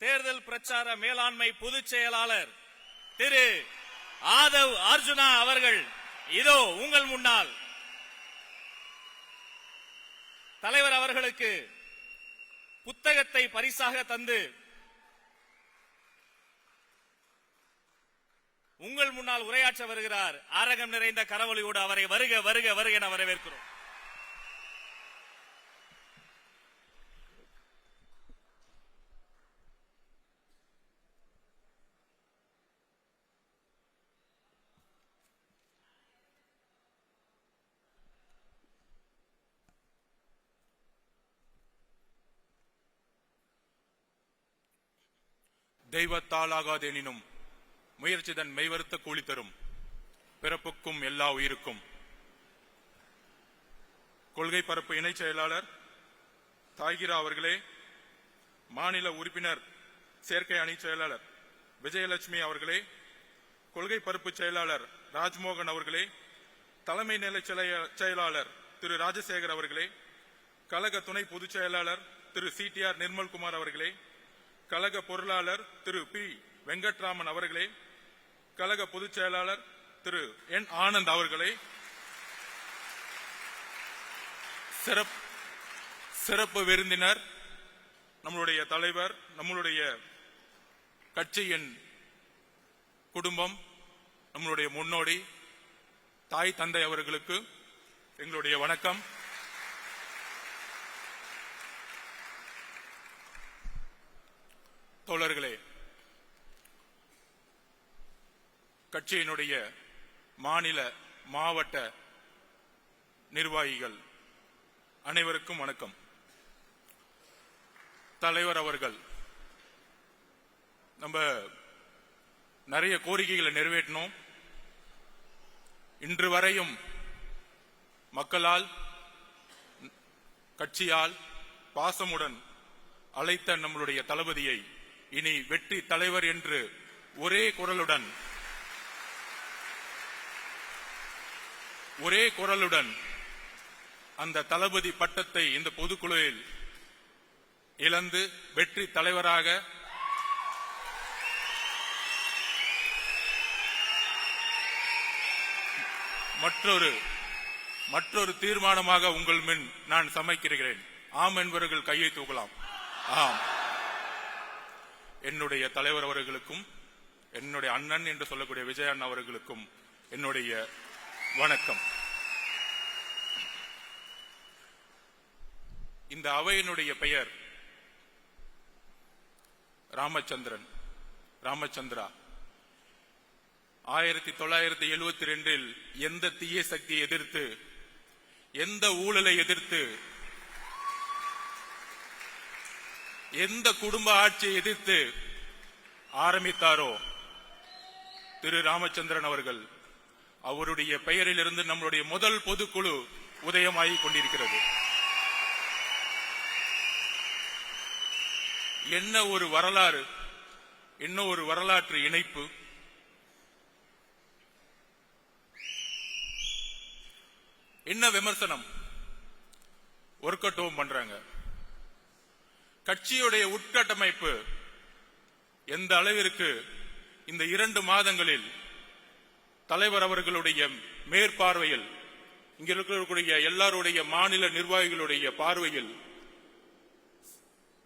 தேர்தல் பிரச்சார மேலாண்மை பொதுச் செயலாளர் திரு ஆதவ் அர்ஜுனா அவர்கள் இதோ உங்கள் முன்னால் தலைவர் அவர்களுக்கு புத்தகத்தை பரிசாக தந்து உங்கள் முன்னால் உரையாற்ற வருகிறார். அரங்கம் நிறைந்த கரவொலியோடு அவரை வருக வருக வருக என வரவேற்கிறோம். தெய்வத்தால் ஆகாதெனினும் முயற்சி தன் மெய்வருத்த கூலி தரும். பிறப்புக்கும் எல்லா உயிருக்கும். கொள்கை பரப்பு இணைச் செயலாளர் தாய்கிரா அவர்களே, மாநில உறுப்பினர் சேர்க்கை அணி செயலாளர் விஜயலட்சுமி அவர்களே, கொள்கை பரப்பு செயலாளர் ராஜ்மோகன் அவர்களே, தலைமை நிலை செயலாளர் திரு ராஜசேகர் அவர்களே, கழக துணை பொதுச் செயலாளர் திரு CTR நிர்மல்குமார் அவர்களே, கழக பொருளாளர் திரு P வெங்கட்ராமன் அவர்களே, கழக பொதுச் செயலாளர் திரு N ஆனந்த் அவர்களே, சிறப்பு விருந்தினர் நம்மளுடைய தலைவர், நம்மளுடைய கட்சியின் குடும்பம், நம்மளுடைய முன்னோடி தாய் தந்தை அவர்களுக்கு எங்களுடைய வணக்கம். தோழர்களே, கட்சியினுடைய மாநில மாவட்ட நிர்வாகிகள் அனைவருக்கும் வணக்கம். தலைவர் அவர்கள் நம்ம நிறைய கோரிக்கைகளை நிறைவேற்றணும். இன்று வரையும் மக்களால் கட்சியால் பாசமுடன் அழைத்த நம்மளுடைய தளபதியை இனி வெற்றி தலைவர் என்று ஒரே குரலுடன் அந்த தளபதி பட்டத்தை இந்த பொதுக்குழுவில் இழந்து வெற்றி தலைவராக மற்றொரு தீர்மானமாக உங்கள் முன் நான் சமைக்கிறேன். ஆம் என்பவர்கள் கையை தூக்கலாம். ஆம். என்னுடைய தலைவர் அவர்களுக்கும் என்னுடைய அண்ணன் என்று சொல்லக்கூடிய விஜய் அண்ணா அவர்களுக்கும் என்னுடைய வணக்கம். இந்த அவையினுடைய பெயர் ராமச்சந்திரா. 1972 எந்த தீய சக்தியை எதிர்த்து, எந்த ஊழலை எதிர்த்து, எந்த குடும்ப ஆட்சியை எதிர்த்து ஆரம்பித்தாரோ திரு ராமச்சந்திரன் அவர்கள், அவருடைய பெயரிலிருந்து நம்மளுடைய முதல் பொதுக்குழு உதயமாகிக் கொண்டிருக்கிறது. என்ன ஒரு வரலாறு, என்ன ஒரு வரலாற்று இணைப்பு. என்ன விமர்சனம் ஒர்க் அவுட் ஹோம் பண்றாங்க. கட்சியுடைய உட்கட்டமைப்பு எந்த அளவிற்கு இந்த 2 மாதங்களில் தலைவர் அவர்களுடைய மேற்பார்வையில், இங்க இருக்கக்கூடிய எல்லாருடைய மாநில நிர்வாகிகளுடைய பார்வையில்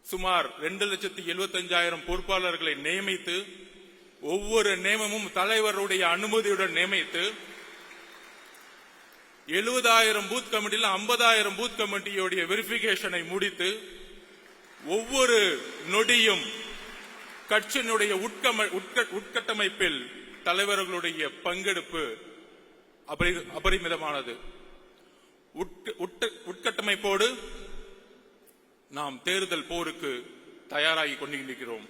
சுமார் 2,75,000 பொறுப்பாளர்களை நியமித்து, ஒவ்வொரு நியமமும் தலைவருடைய அனுமதியுடன் நியமித்து, 70,000 பூத் கமிட்டியில் 50,000 பூத் கமிட்டியுடைய வெரிபிகேஷனை முடித்து, ஒவ்வொரு நொடியும் கட்சியினுடைய உட்கட்டமைப்பில் தலைவர்களுடைய பங்கெடுப்பு அபரிமிதமானது. உட்கட்டமைப்போடு நாம் தேர்தல் போருக்கு தயாராகி கொண்டிருக்கிறோம்.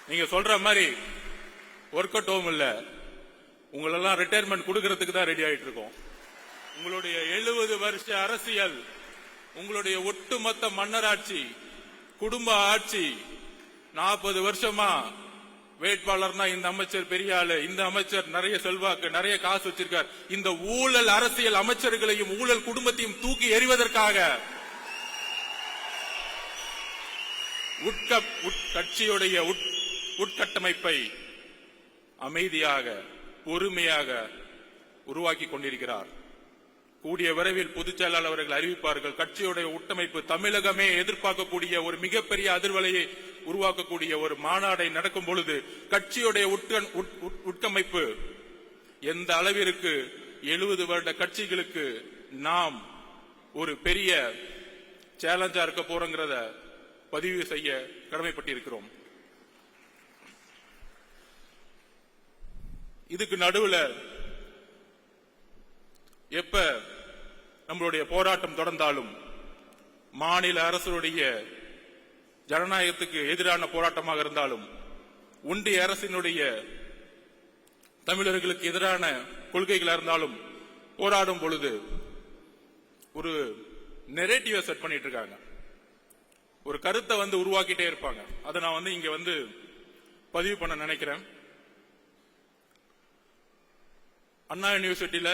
நீங்க சொல்ற மாதிரி ஒர்க் அவுட் ஹோம் இல்ல, உங்களெல்லாம் ரிட்டையர்மெண்ட் கொடுக்கறதுக்கு தான் ரெடி ஆயிட்டு இருக்கோம். உங்களுடைய 70 வருஷ அரசியல், உங்களுடைய ஒட்டுமொத்த மன்னராட்சி, குடும்ப ஆட்சி, 40 வருஷமா வேட்பாளர்னா இந்த அமைச்சர் பெரிய ஆளு, இந்த அமைச்சர் நிறைய செல்வாக்கு, நிறைய காசு வச்சிருக்கார், இந்த ஊழல் அரசியல் அமைச்சர்களையும் ஊழல் குடும்பத்தையும் தூக்கி எறிவதற்காக கட்சியுடைய உட்கட்டமைப்பை அமைதியாக பொறுமையாக உருவாக்கி கொண்டிருக்கிறார். கூடிய விரைவில் பொதுச் செயலாளர் அவர்கள் அறிவிப்பார்கள். கட்சியுடைய உட்டமைப்பு தமிழகமே எதிர்பார்க்கக்கூடிய ஒரு மிகப்பெரிய அதிர்வலையை உருவாக்கக்கூடிய ஒரு மாநாடை நடக்கும் பொழுது கட்சியுடைய உட்கமைப்பு எந்த அளவிற்கு 70 வருட கட்சிகளுக்கு நாம் ஒரு பெரிய சேலஞ்சா இருக்க போறோங்கிறத பதிவு செய்ய கடமைப்பட்டிருக்கிறோம். இதுக்கு நடுவுல எப்ப நம்மளுடைய போராட்டம் தொடர்ந்தாலும் மாநில அரசுடைய ஜனநாயகத்துக்கு எதிரான போராட்டமாக இருந்தாலும் ஒன்றிய அரசினுடைய தமிழர்களுக்கு எதிரான கொள்கைகளா இருந்தாலும் போராடும் பொழுது ஒரு நெரேட்டிவ செட் பண்ணிட்டு இருக்காங்க. ஒரு கருத்தை உருவாக்கிட்டே இருப்பாங்க. அதை நான் இங்க பதிவு பண்ண நினைக்கிறேன். அண்ணா யூனிவர்சிட்டியில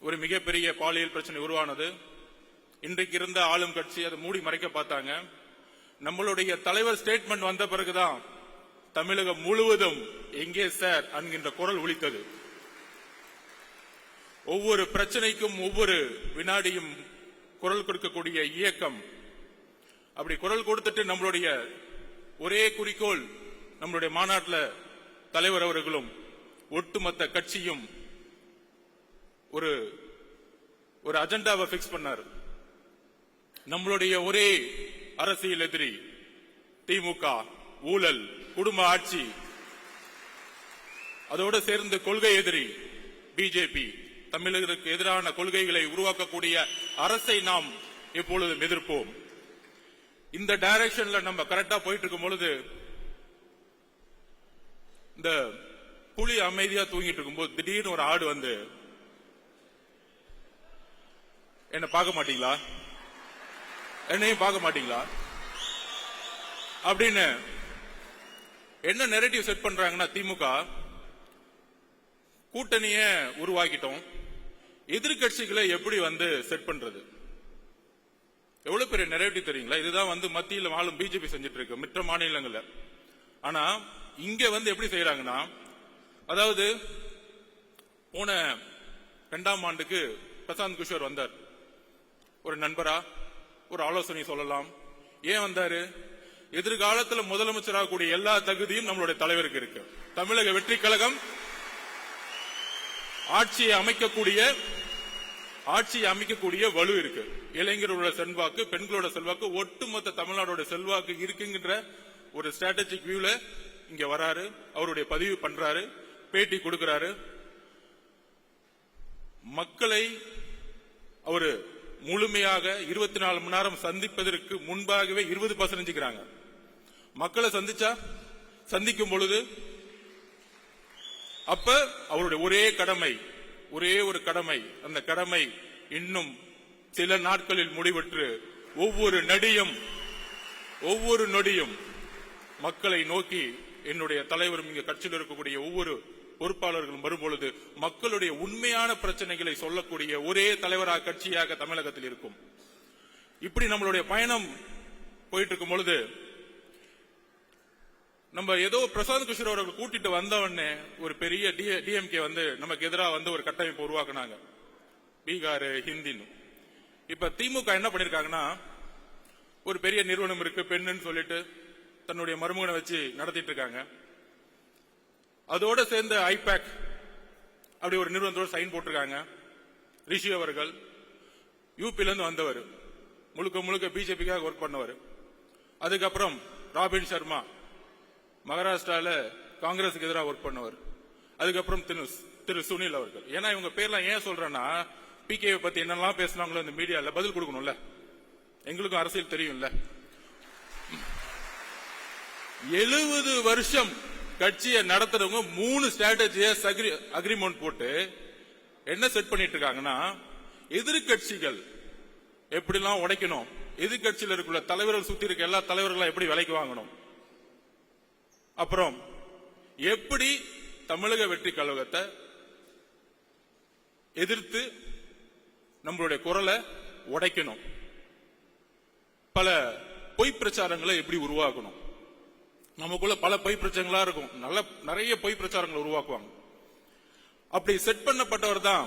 ஒரு மிகப்பெரிய பாலியல் பிரச்சனை உருவானது. இன்றைக்கு இருந்த ஆளும் கட்சி அதை மூடி மறைக்க பார்த்தாங்க. நம்மளுடைய தலைவர் ஸ்டேட்மெண்ட் வந்த பிறகுதான் தமிழகம் முழுவதும் எங்கே சார் என்கின்ற குரல் ஒலித்தது. ஒவ்வொரு பிரச்சனைக்கும் ஒவ்வொரு வினாடியும் குரல் கொடுக்கக்கூடிய இயக்கம். அப்படி குரல் கொடுத்துட்டு நம்மளுடைய ஒரே குறிக்கோள், நம்மளுடைய மாநாட்டில் தலைவர் அவர்களும் ஒட்டுமொத்த கட்சியும் ஒரு அஜெண்டாவை பிக்ஸ் பண்ணார். நம்மளுடைய ஒரே அரசியல் எதிரி திமுக, ஊழல், குடும்ப ஆட்சி, அதோடு சேர்ந்து கொள்கை எதிரி பிஜேபி. தமிழர்களுக்கு எதிரான கொள்கைகளை உருவாக்கக்கூடிய அரசை நாம் எப்பொழுதும் எதிர்ப்போம். இந்த டைரக்ஷன்ல நம்ம கரெக்டா போயிட்டு இருக்கும் பொழுது இந்த புலி அமைதியா தூங்கிட்டு இருக்கும்போது திடீர்னு ஒரு ஆடு என்ன பார்க்க மாட்டீங்களா, என்னையும் பார்க்க மாட்டீங்களா அப்படின்னு என்ன நெரேட்டிவ் செட் பண்றாங்கன்னா, திமுக கூட்டணிய உருவாக்கிட்டோம், எதிர்கட்சிகளை எப்படி செட் பண்றது, எவ்வளவு பெரிய நெரேட்டிவ் தெரியுங்களா? இதுதான் மத்தியில் ஆளும் பிஜேபி செஞ்சிட்டு இருக்கு மற்ற மாநிலங்கள்ல. ஆனா இங்க எப்படி செய்யறாங்கன்னா, அதாவது போன 2ஆம் ஆண்டுக்கு பிரசாந்த் கிஷோர் வந்தார். ஒரு நண்பரா ஒரு ஆலோசனை சொல்லலாம். ஏன் வந்தாரு? எதிர்காலத்தில் முதலமைச்சராக கூடிய எல்லா தகுதியும் நம்மளுடைய தலைவருக்கு இருக்கு. தமிழக வெற்றி கழகம் ஆட்சியை அமைக்கக்கூடிய வலு இருக்கு. இளைஞர்களோட செல்வாக்கு, பெண்களோட செல்வாக்கு, ஒட்டுமொத்த தமிழ்நாடோட செல்வாக்கு இருக்குங்கிற ஒரு ஸ்ட்ராட்டஜிக் வியூல இங்க வராரு. அவருடைய பதிவு பண்றாரு, பேட்டி கொடுக்கிறாரு. மக்களை அவரு முழுமையாக 24 மணி நேரம் சந்திப்பதற்கு முன்பாகவே 20% மக்களை சந்திக்கும் பொழுது அப்ப அவருடைய ஒரே ஒரு கடமை, அந்த கடமை இன்னும் சில நாட்களில் முடிவற்று ஒவ்வொரு நொடியும் மக்களை நோக்கி என்னுடைய தலைவரும் இங்க கட்சியில் இருக்கக்கூடிய ஒவ்வொரு பொறுப்பாளர்களும் வரும்பொழுது மக்களுடைய உண்மையான பிரச்சனைகளை சொல்லக்கூடிய ஒரே தலைவராக கட்சியாக தமிழகத்தில் இருக்கும். இப்படி நம்மளுடைய பயணம் போயிட்டு இருக்கும் பொழுது நம்ம ஏதோ பிரசாந்த் கிஷோர் அவர்கள் கூட்டிட்டு வந்தவொடனே ஒரு பெரிய டிஎம்கே நமக்கு எதிராக ஒரு கட்டமைப்பு உருவாக்குனாங்க, பீகார் ஹிந்தின்னு. இப்ப திமுக என்ன பண்ணிருக்காங்கன்னா, ஒரு பெரிய நிறுவனம் இருக்கு பெண்ணுன்னு சொல்லிட்டு தன்னுடைய மருமகனை வச்சு நடத்திட்டு இருக்காங்க. அதோட சேர்ந்து ஐபேக் அப்படி ஒரு நிறுவனத்தோட சைன் போட்டிருக்காங்க. ரிஷி அவர்கள் யூபில இருந்து வந்தவர், முழுக்க பிஜேபிக்காக ஒர்க் பண்ணவர். அதுக்கப்புறம் ராபின் சர்மா மகாராஷ்டிரால காங்கிரசுக்கு எதிராக ஒர்க் பண்ணவர். அதுக்கப்புறம் திரு சுனில் அவர்கள். ஏன்னா இவங்க பேர்லாம் ஏன் சொல்றேன்னா, பிகே பத்தி என்னெல்லாம் பேசினாங்களோ இந்த மீடியால பதில் கொடுக்கணும்ல, எங்களுக்கும் அரசியல் தெரியும்ல. 70 வருஷம் கட்சியை நடத்துறவங்க 3 ஸ்ட்ராட்டஜிஸ் அக்ரிமெண்ட் போட்டு என்ன செட் பண்ணிட்டு இருக்காங்கன்னா, எதிர்கட்சிகள் எப்படிலாம் உடைக்கணும், எதிர்கட்சியில் இருக்கிற தலைவர்கள் சுத்தி இருக்க எல்லா தலைவர்களும் எப்படி விலைக்கு வாங்கணும், அப்புறம் எப்படி தமிழக வெற்றி கழகத்தை எதிர்த்து நம்மளுடைய குரலை உடைக்கணும். பல பொய் பிரச்சாரங்களை எப்படி உருவாக்கணும். நமக்குள்ள பல பொய் பிரச்சாரங்களா இருக்கும், நிறைய பொய் பிரச்சாரங்களை உருவாக்குவாங்க. அப்படி செட் பண்ணப்பட்டவர் தான்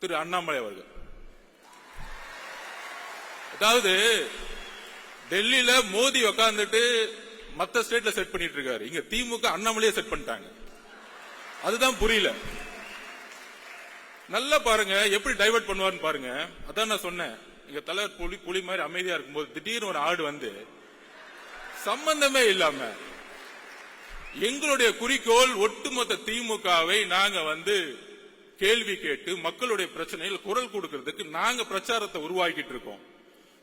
திரு அண்ணாமலை அவர்கள். அதாவது டெல்லியில மோடி உட்கார்ந்துட்டு மத்த ஸ்டேட்ல செட் பண்ணிட்டு இருக்காரு, இங்க திமுக அண்ணாமலையே செட் பண்ணிட்டாங்க. அதுதான் புரியல. நல்லா பாருங்க எப்படி டைவர்ட் பண்ணுவாருன்னு பாருங்க. அதான் நான் சொன்னேன், இங்க தலைவர் புலி மாதிரி அமைதியா இருக்கும்போது திடீர்னு ஒரு ஆடு வந்து சம்பந்தமே இல்லாம எங்களுடைய குறிக்கோள் ஒட்டுமொத்த திமுகவை நாங்க வந்து கேள்வி கேட்டு மக்களுடைய பிரச்சனையில் குரல் கொடுக்கிறதுக்கு நாங்க பிரச்சாரத்தை உருவாக்கிட்டு இருக்கோம்.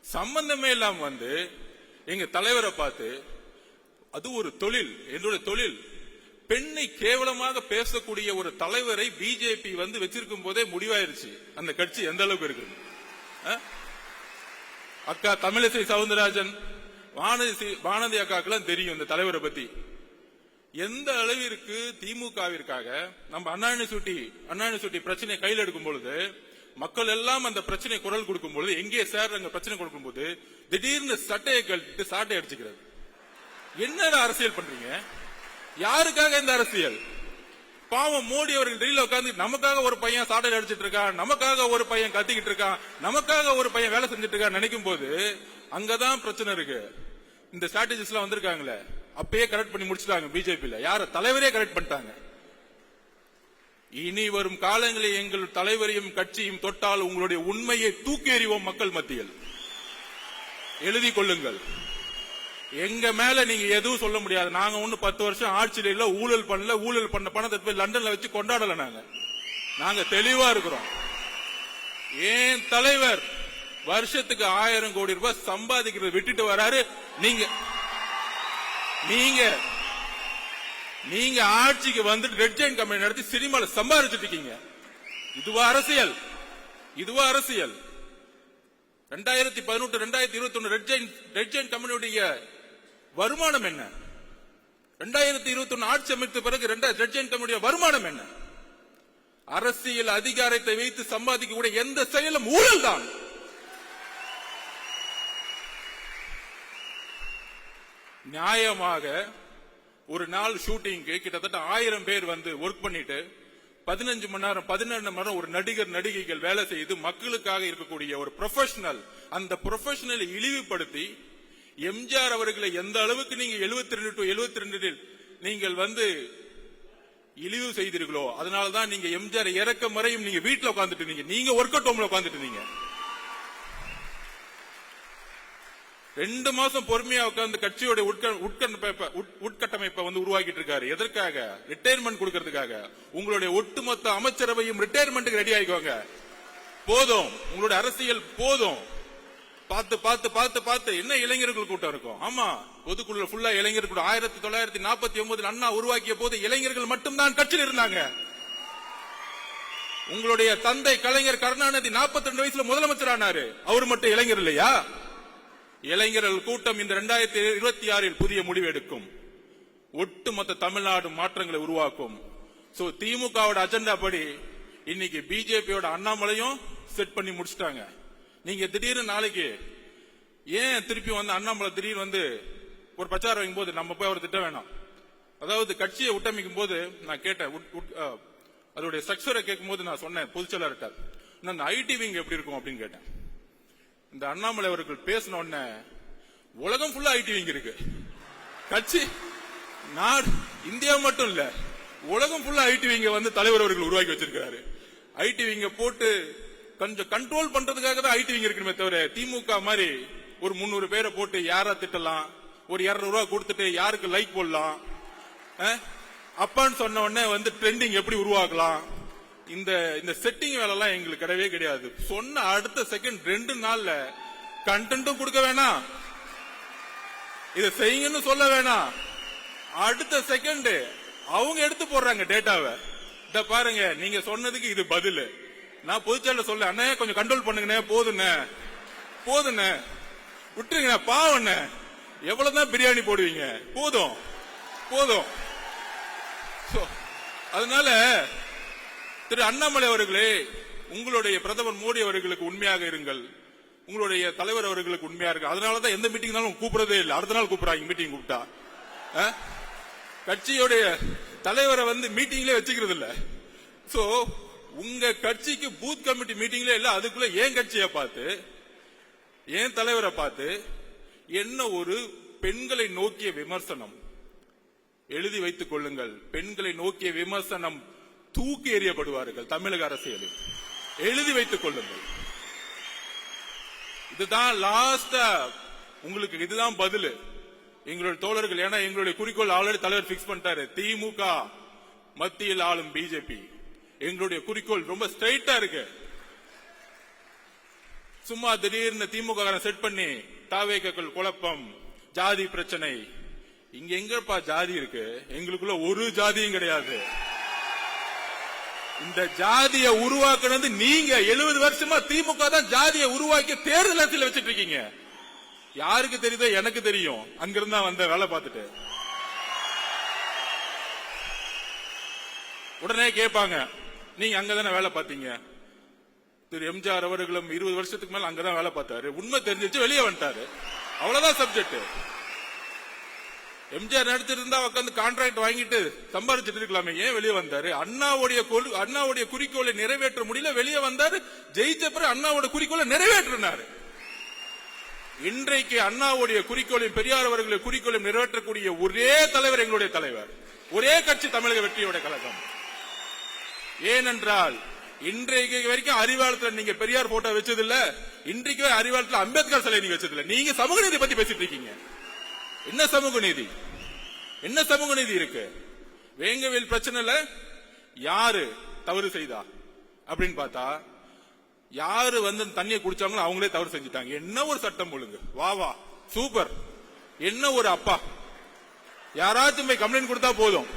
சம்பந்தமே இல்லாம வந்து எங்க தலைவரை பார்த்து அது ஒரு தொழில், என்னுடைய தொழில், பெண்ணை கேவலமாக பேசக்கூடிய ஒரு தலைவரை பிஜேபி வந்து வச்சிருக்கும் போதே முடிவாயிருச்சு அந்த கட்சி எந்த அளவுக்கு இருக்கு. அக்கா தமிழிசை சவுந்தரராஜன், வானதி அக்காக்கெல்லாம் தெரியும் இந்த தலைவரை பத்தி. எந்த அளவிற்கு திமுகவிற்காக நம்ம அண்ணா யூனிவர்சிட்டி பிரச்சனை கையில் எடுக்கும் பொழுது, மக்கள் எல்லாம் அந்த பிரச்சனை குரல் கொடுக்கும் பொழுது, எங்கே சார் அங்க பிரச்சனை கொடுக்கும் போது திடீர்னு சட்டையை கழித்து சாட்டை அடிச்சுக்கிறது. என்ன அரசியல் பண்றீங்க? யாருக்காக இந்த அரசியல்? பாவம் மோடி அவர்கள் டெல்லியில உட்கார்ந்து நமக்காக ஒரு பையன் சாட்டை அடிச்சிட்டு இருக்கான், நமக்காக ஒரு பையன் கத்திக்கிட்டு இருக்கான், நமக்காக ஒரு பையன் வேலை செஞ்சுட்டு இருக்கான் நினைக்கும் போது அங்கதான் பிரச்சனை இருக்கு. இந்த ஸ்ட்ராட்டஜிஸ் எல்லாம் வந்திருக்காங்களே அப்பயே கரெக்ட் பண்ணி முடிச்சுட்டாங்க பிஜேபியில. யார தலைவரே கரெக்ட் பண்ணிட்டாங்க. இனி வரும் காலங்களில் எங்கள் தலைவரையும் கட்சியும் தொட்டால் உங்களுடைய உண்மையை தூக்கி எறிவோம் மக்கள் மத்தியில். எழுதி கொள்ளுங்கள். எங்க மேல நீங்க எதுவும் சொல்ல முடியாது. நாங்க ஒண்ணு 10 வருஷம் ஆட்சியில இல்ல, ஊழல் பண்ணல, ஊழல் பண்ண பணத்தை போய் லண்டன்ல வச்சு கொண்டாடல. நாங்க தெளிவா இருக்கிறோம். ஏன் தலைவர் வருஷத்துக்கு 1000 கோடி ரூபாய் சம்பாதிக்கிறத விட்டுட்டு வராரு. நீங்க ஆட்சிக்கு வந்துட்டு ரெட் ஜெயின் கம்பெனி நடத்தி சினிமால சம்பாதிச்சுட்டு இருக்கீங்க. இதுவா அரசியல்? 2018 2021 ரெட் ஜெயின் கம்பெனியுடைய வருமானம் என்ன? 2021 ஆட்சி அமைத்த பிறகு ரெட் ஜெயின் கம்பெனியுடைய வருமானம் என்ன? அரசியல் அதிகாரத்தை வைத்து சம்பாதிக்கக்கூடிய எந்த செயலும் ஊழல் தான். நியாயமாக ஒரு நாள் ஷூட்டிங்க்கு கிட்டத்தட்ட 1000 பேர் வந்து ஒர்க் பண்ணிட்டு 15 மணி நேரம் 17 மணி நேரம் ஒரு நடிகர் நடிகைகள் வேலை செய்து மக்களுக்காக இருக்கக்கூடிய ஒரு ப்ரொஃபஷனல், அந்த ப்ரொஃபஷனலை இழிவுபடுத்தி எம்ஜிஆர் அவர்களை எந்த அளவுக்கு நீங்க 72 to 72 நீங்கள் வந்து இழிவு செய்தீர்களோ அதனாலதான் நீங்க எம்ஜிஆர் இறக்க முறையும் நீங்க வீட்டுல உட்கார்ந்துட்டு நீங்க ஒர்க் அவுட் ஹோம்ல உட்கார்ந்துட்டு இருந்தீங்க. 2 மாசம் பொறுமையா உட்கார்ந்து கட்சியோட உட்கட்டமைப்பை வந்து உருவாக்கிட்டு இருக்காரு. எதற்காக? ரிட்டையர்மெண்ட் கொடுக்கறதுக்காக. உங்களுடைய ஒட்டுமொத்த அமைச்சரவையும் ரிட்டையர்மெண்ட்டுக்கு ரெடி ஆகிக்கோங்க. போதும், உங்களுடைய அரசியல் போதும். பார்த்து பார்த்து பார்த்து பார்த்து என்ன இளைஞர்கள் கூட்டம் இருக்கும். ஆமா, பொதுக்குழு ஃபுல்லா இளைஞர் கூட்டம். 1949 அண்ணா உருவாக்கிய போது இளைஞர்கள் மட்டும்தான் கட்சியில் இருந்தாங்க. உங்களுடைய தந்தை கலைஞர் கருணாநிதி 42 வயசுல முதலமைச்சர் ஆனாரு. அவர் மட்டும் இளைஞர் இல்லையா? இளைஞர்கள் கூட்டம் இந்த 2026 புதிய முடிவு எடுக்கும். ஒட்டுமொத்த தமிழ்நாடு மாற்றங்களை உருவாக்கும். சோ திமுகவோட அஜெண்டா படி இன்னைக்கு பிஜேபியோட அண்ணாமலையும் செட் பண்ணி முடிச்சிட்டாங்க. நீங்க திடீர்னு நாளைக்கு ஏன் திருப்பி வந்து அண்ணாமலை திடீர்னு வந்து ஒரு பிரச்சாரம் வைக்கும் போது நம்ம போய் அவர் திட்ட வேணாம். அதாவது கட்சியை உட்டமைக்கும் போது நான் கேட்டேன், அதோடைய ஸ்ட்ரக்சரை கேட்கும் போது நான் சொன்னேன் பொதுச்செயலாளர்கிட்ட, நான் ஐடி விங் எப்படி இருக்கும் அப்படின்னு கேட்டேன். இந்த அண்ணாமலை அவர்கள் பேசின உடனே உலகம் ஃபுல்லா ஐடி விங் இருக்கு. கட்சி நாடு இந்தியா மட்டும் இல்ல, உலகம் ஃபுல்லா ஐடி விங்க வந்து தலைவர் அவர்கள் உருவாக்கி வச்சிருக்காரு. ஐடி விங்க போட்டு கொஞ்சம் கண்ட்ரோல் பண்றதுக்காக தான் ஐடி விங் இருக்குமே தவிர திமுக மாதிரி ஒரு 300 பேரை போட்டு யாரா திட்டலாம், ஒரு 200 ரூபாய் கொடுத்துட்டு யாருக்கு லைக் போடலாம், அப்பான்னு சொன்ன உடனே வந்து ட்ரெண்டிங் எப்படி உருவாக்கலாம், இந்த செட்டிங் வேலை எல்லாம் எங்களுக்கு கிடையவே கிடையாது. சொன்ன அடுத்த செகண்ட் 2 நாள்ல கண்டென்ட்டும் கொடுக்க வேணாம், இதை செய்யுங்கன்னு சொல்ல வேணாம், அடுத்த செகண்ட் அவங்க எடுத்து போடுறாங்க டேட்டாவை. இத பாருங்க, நீங்க சொன்னதுக்கு இது பதில். நான் பொதுச்செயல சொல்ல, அண்ணே கொஞ்சம் கண்ட்ரோல் பண்ணுங்கண்ணே, போதுண்ணே விட்டுருங்க, பாவண்ணே எவ்வளவுதான் பிரியாணி போடுவீங்க, போதும். அதனால திரு அண்ணாமலை அவர்களே, உங்களுடைய பிரதமர் மோடி அவர்களுக்கு உண்மையாக இருங்கள். உங்களுடைய தலைவர் அவர்களுக்கு உண்மையா இருக்கு. அதனாலதான் எந்த மீட்டிங்னாலும் கூப்பிடறதே இல்லை. அடுத்த நாள் கூப்பிடுறாங்க மீட்டிங் கூப்பிட்டா. கட்சியோடைய தலைவரை மீட்டிங்ல வச்சுக்கிறது இல்ல. சோ உங்க கட்சிக்கு பூத் கமிட்டி மீட்டிங்ல இல்ல, அதுக்குள்ள ஏன் கட்சியை பார்த்து ஏன் தலைவரை பார்த்து என்ன ஒரு பெண்களை நோக்கிய விமர்சனம் எழுதி வைத்துக் கொள்ளுங்கள். பெண்களை நோக்கிய விமர்சனம் தூக்கி எறியப்படுவார்கள் தமிழக அரசியலில். எழுதி வைத்துக் கொள்ளுங்கள். இதுதான் லாஸ்டா உங்களுக்கு, இதுதான் பதில் எங்களுடைய தோழர்கள். ஏன்னா எங்களுடைய குறிக்கோள் ஆல்ரெடி தலைவர் பிக்ஸ் பண்ணிட்டாரு. திமுக மத்தியில் ஆளும் பிஜேபி. எங்களுடைய குறிக்கோள் ரொம்ப ஸ்ட்ரைட்டா இருக்கு. சும்மா திடீர்னு திமுக செட் பண்ணி தாவேக்கள் குழப்பம், ஜாதி பிரச்சனை. இங்க எங்கப்பா ஜாதி இருக்கு? எங்களுக்குள்ள ஒரு ஜாதியும் கிடையாது. இந்த ஜாதியை உருவாக்குனது நீங்க. 70 வருஷமா திமுக தான் ஜாதியை உருவாக்கி தேர்தல் அரசியல் வச்சிட்டு இருக்கீங்க. யாருக்கு தெரியுதோ எனக்கு தெரியும். அங்கிருந்தா வந்த வேலை பார்த்துட்டு உடனே கேட்பாங்க, நீங்க அங்கதானே வேலை பார்த்தீங்க. திரு எம்ஜிஆர் அவர்களும் 20 வருஷத்துக்கு மேல அங்கதான் வேலை பார்த்தாரு. உண்மை தெரிஞ்சிச்சு, வெளியே வந்துட்டாரு. அவ்வளவுதான் சப்ஜெக்ட். எம்ஜிஆர் நடிச்சிருந்தா உட்காந்து கான்ட்ராக்ட் வாங்கிட்டு சம்பாதிச்சிட்டு இருக்கலாமே, ஏன் வெளியே வந்தாரு? அண்ணாவுடைய குறிக்கோளை நிறைவேற்ற முடியல, வெளியே வந்தாரு. ஜெயிச்ச பிறகு அண்ணாவோட குறிக்கோளை நிறைவேற்றினாரு. இன்றைக்கு அண்ணாவுடைய குறிக்கோளையும் பெரியார் அவர்களுடைய குறிக்கோளையும் நிறைவேற்றக்கூடிய ஒரே தலைவர் எங்களுடைய தலைவர். ஒரே கட்சி தமிழக வெற்றியோட கழகம். ஏனென்றால் இன்றைக்கு வரைக்கும் அறிவாலயத்தில் நீங்க பெரியார் போட்டோ வச்சது இல்ல. இன்றைக்கு அறிவாலயத்தில் அம்பேத்கர் சிலை நீங்க வச்சது இல்ல. நீங்க சமூக நீதி பத்தி பேசிட்டு இருக்கீங்க. என்ன சமூக நீதி? என்ன சமூக நீதி இருக்கு? வேங்கவேல் பிரச்சனைல யாரு தவறு செய்தா அப்படின்னு பார்த்தா, யாரு தண்ணியை குடிச்சாங்களோ அவங்களே தவறு செஞ்சுட்டாங்க. என்ன ஒரு சட்டம் ஒழுங்கு! வா வா சூப்பர்! என்ன ஒரு அப்பா! யாராச்சும் போய் கம்ப்ளைண்ட் கொடுத்தா போதும்.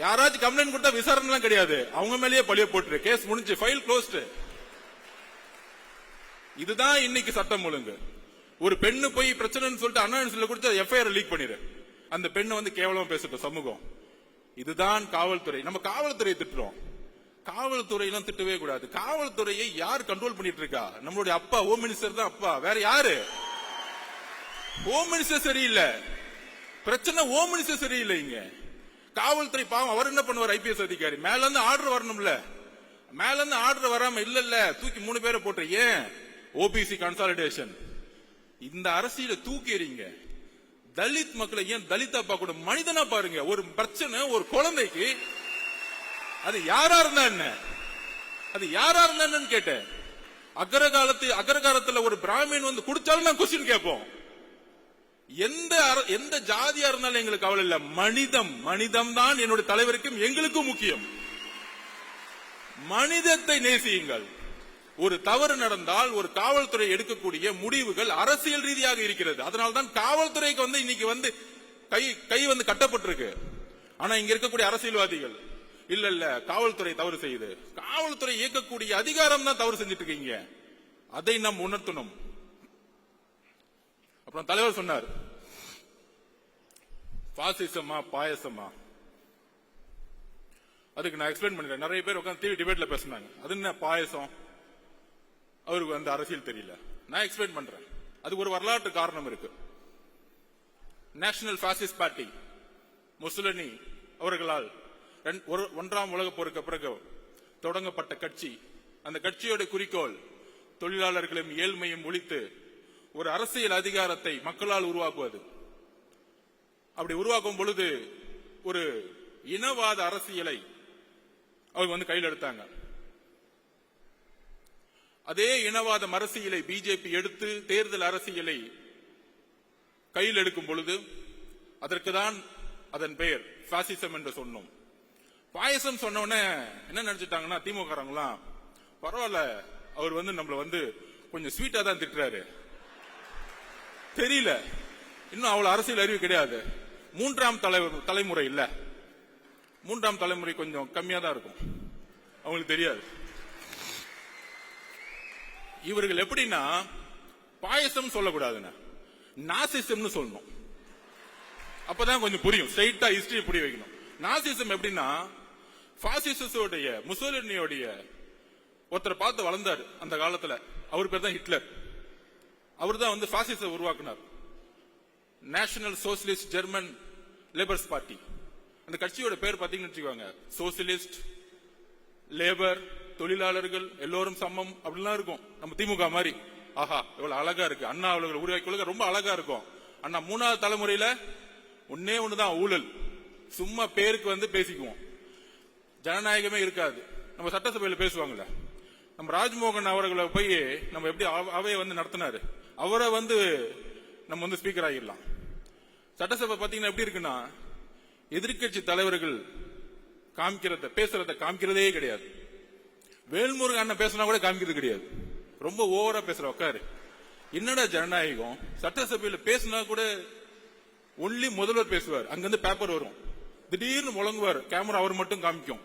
யாராச்சும் கம்ப்ளைண்ட் கொடுத்தா விசாரணை எல்லாம் கிடையாது, அவங்க மேலேயே பழிய போட்டு கேஸ் முடிஞ்சு, ஃபைல் க்ளோஸ்ட். இதுதான் இன்னைக்கு சட்டம் ஒழுங்கு. ஒரு பெண்ணு போய் பிரச்சனைன்னு சொல்லிட்டு அண்ணா கொடுத்து எஃப்ஐஆர் லீக் பண்ணிரு. அந்த பெண்ணை கேவலமா பேசட்டும் சமூகம். இதுதான் காவல்துறை. நம்ம காவல்துறையை திட்டுறோம். காவல்துறையெல்லாம் திட்டவே கூடாது. காவல்துறையை யார் கண்ட்ரோல் பண்ணிட்டு இருக்கா? நம்மளுடைய அப்பா ஹோம் மினிஸ்டர் தான். அப்பா வேற யாரு? ஹோம் மினிஸ்டர் சரியில்லை. பிரச்சனை ஹோம் மினிஸ்டர் சரியில்லை. இங்க காவல்துறை பாவம். அவர் என்ன பண்ணுவார்? ஐபிஎஸ் அதிகாரி மேல இருந்து ஆர்டர் வரணும்ல. மேல இருந்து ஆர்டர் வராம இல்ல தூக்கி 3 பேரை போட்டு, ஏன் ஓபிசி கன்சாலிடேஷன்? இந்த அரசியல தூக்கி எறிங்க. தலித் மக்களை ஏன் தலிதா பார்க்க கூட மனிதனா பாருங்க. ஒரு பிரச்சனை ஒரு குழந்தைக்கு, அது யாரா இருந்தா என்ன? அது யாரா இருந்தா என்னன்னு கேட்டேன். அக்ரகாலத்துல ஒரு பிராமின் குடிச்சாலும் நான் கொஸ்டின் கேட்போம். எந்த ஜாதியா இருந்தாலும் எங்களுக்கு கவலை இல்ல. மனிதம் தான் என்னுடைய தலைவருக்கும் எங்களுக்கும் முக்கியம். மனிதத்தை நேசியுங்கள். ஒரு தவறு நடந்தால் ஒரு காவல்துறை எடுக்கக்கூடிய முடிவுகள் அரசியல் ரீதியாக இருக்கிறது. அதனால்தான் காவல்துறைக்கு இன்னைக்கு கை கட்டப்பட்டிருக்கு. ஆனா இங்க இருக்கக்கூடிய அரசியல்வாதிகள் இல்ல காவல்துறை தவறு செய்யுது. காவல்துறை இயக்கக்கூடிய அதிகாரம் தான் தவறு செஞ்சிட்டு இருக்கீங்க. அதை நாம் உணர்த்தணும். அப்புறம் தலைவர் சொன்னார், பாசிசமா பாயசமா? அதுக்கு நான் எக்ஸ்பிளைன் பண்ணிட்டேன். நிறைய பேர் உட்காந்து டிவி டிபேட்ல பேசினாங்க. அது என்ன பாயசம்? அவருக்கு அரசியல் தெரியல. நான் எக்ஸ்பிளைன் பண்றேன். அதுக்கு ஒரு வரலாற்று காரணம் இருக்கு. நேஷனல் பாசிஸ்ட் பார்ட்டி முசோலினி அவர்களால் 1ஆம் உலகப் போருக்கு பிறகு தொடங்கப்பட்ட கட்சி. அந்த கட்சியோட குறிக்கோள் தொழிலாளர்களும் ஏழ்மையும் ஒழித்து ஒரு அரசியல் அதிகாரத்தை மக்களால் உருவாக்குவது. அப்படி உருவாக்கும் பொழுது ஒரு இனவாத அரசியலை அவங்க கையில் எடுத்தாங்க. அதே இனவாத அரசியலை பிஜேபி எடுத்து தேர்தல் அரசியலை கையில் எடுக்கும் பொழுது அதற்குதான் அதன் பெயர் பாசிசம் என்று சொன்னோம். பாயசம் சொன்னோடனே என்ன நினைச்சிட்டாங்கன்னா, திமுக பரவாயில்ல, அவர் நம்மள கொஞ்சம் ஸ்வீட்டா தான் திட்டுறாரு, தெரியல, இன்னும் அவ்வளவு அரசியல் அறிவு கிடையாது. 3ஆம் தலைமுறை இல்ல, 3ஆம் தலைமுறை கொஞ்சம் கம்மியா தான் இருக்கும், அவங்களுக்கு தெரியாது. இவர்கள் எப்படின்னா பாயசம் சொல்லக்கூடாதுன்னா நாசிசம்னு சொல்லணும். அப்பதான் கொஞ்சம் புரியும். ஸ்ட்ரைட்டா ஹிஸ்டரி புரிய வைக்கணும். நாசிசம் எப்படின்னா, பாசிசோடைய முசோலினியோடைய ஒருத்தரை பார்த்து வளர்ந்தாரு அந்த காலத்துல. அவர் பேர் தான் ஹிட்லர். அவர் தான் வந்து பாசிச உருவாக்குனார். National socialist German labours party. அந்த கட்சியோட பேர் பாத்தீங்கன்னு வச்சுக்கோங்க, சோசியலிஸ்ட், லேபர், தொழிலாளர்கள் எல்லோரும் சமம் அப்படிலாம் இருக்கும். நம்ம திமுக மாதிரி. ஆஹா இவ்வளவு அழகா இருக்கு. அண்ணா அவர்கள் உருவாக்கி ரொம்ப அழகா இருக்கும். அண்ணா 3வது தலைமுறையில ஒன்னே ஒண்ணுதான் ஊழல். சும்மா பேருக்கு வந்து பேசிக்குவோம், ஜனநாயகமே இருக்காது. நம்ம சட்டசபையில பேசுவாங்கல்ல, நம்ம ராஜ்மோகன் அவர்களை போய் நம்ம எப்படி அவையை வந்து நடத்தினாரு, அவரை வந்து நம்ம வந்து ஸ்பீக்கர் ஆகிடலாம். சட்டசபை பாத்தீங்கன்னா எப்படி இருக்குன்னா, எதிர்கட்சி தலைவர்கள் பேசுறத காமிக்கிறதே கிடையாது. வேல்முருகன் அண்ணன் பேசினா கூட காமிக்கிறது கிடையாது. ரொம்ப ஓவரா பேசுற உட்காரு. என்னடா ஜனநாயகம்? சட்டசபையில பேசினா கூட ஒன்லி முதல்வர் பேசுவார், அங்கிருந்து பேப்பர் வரும், திடீர்னு முழங்குவார், கேமரா அவர் மட்டும் காமிக்கும்.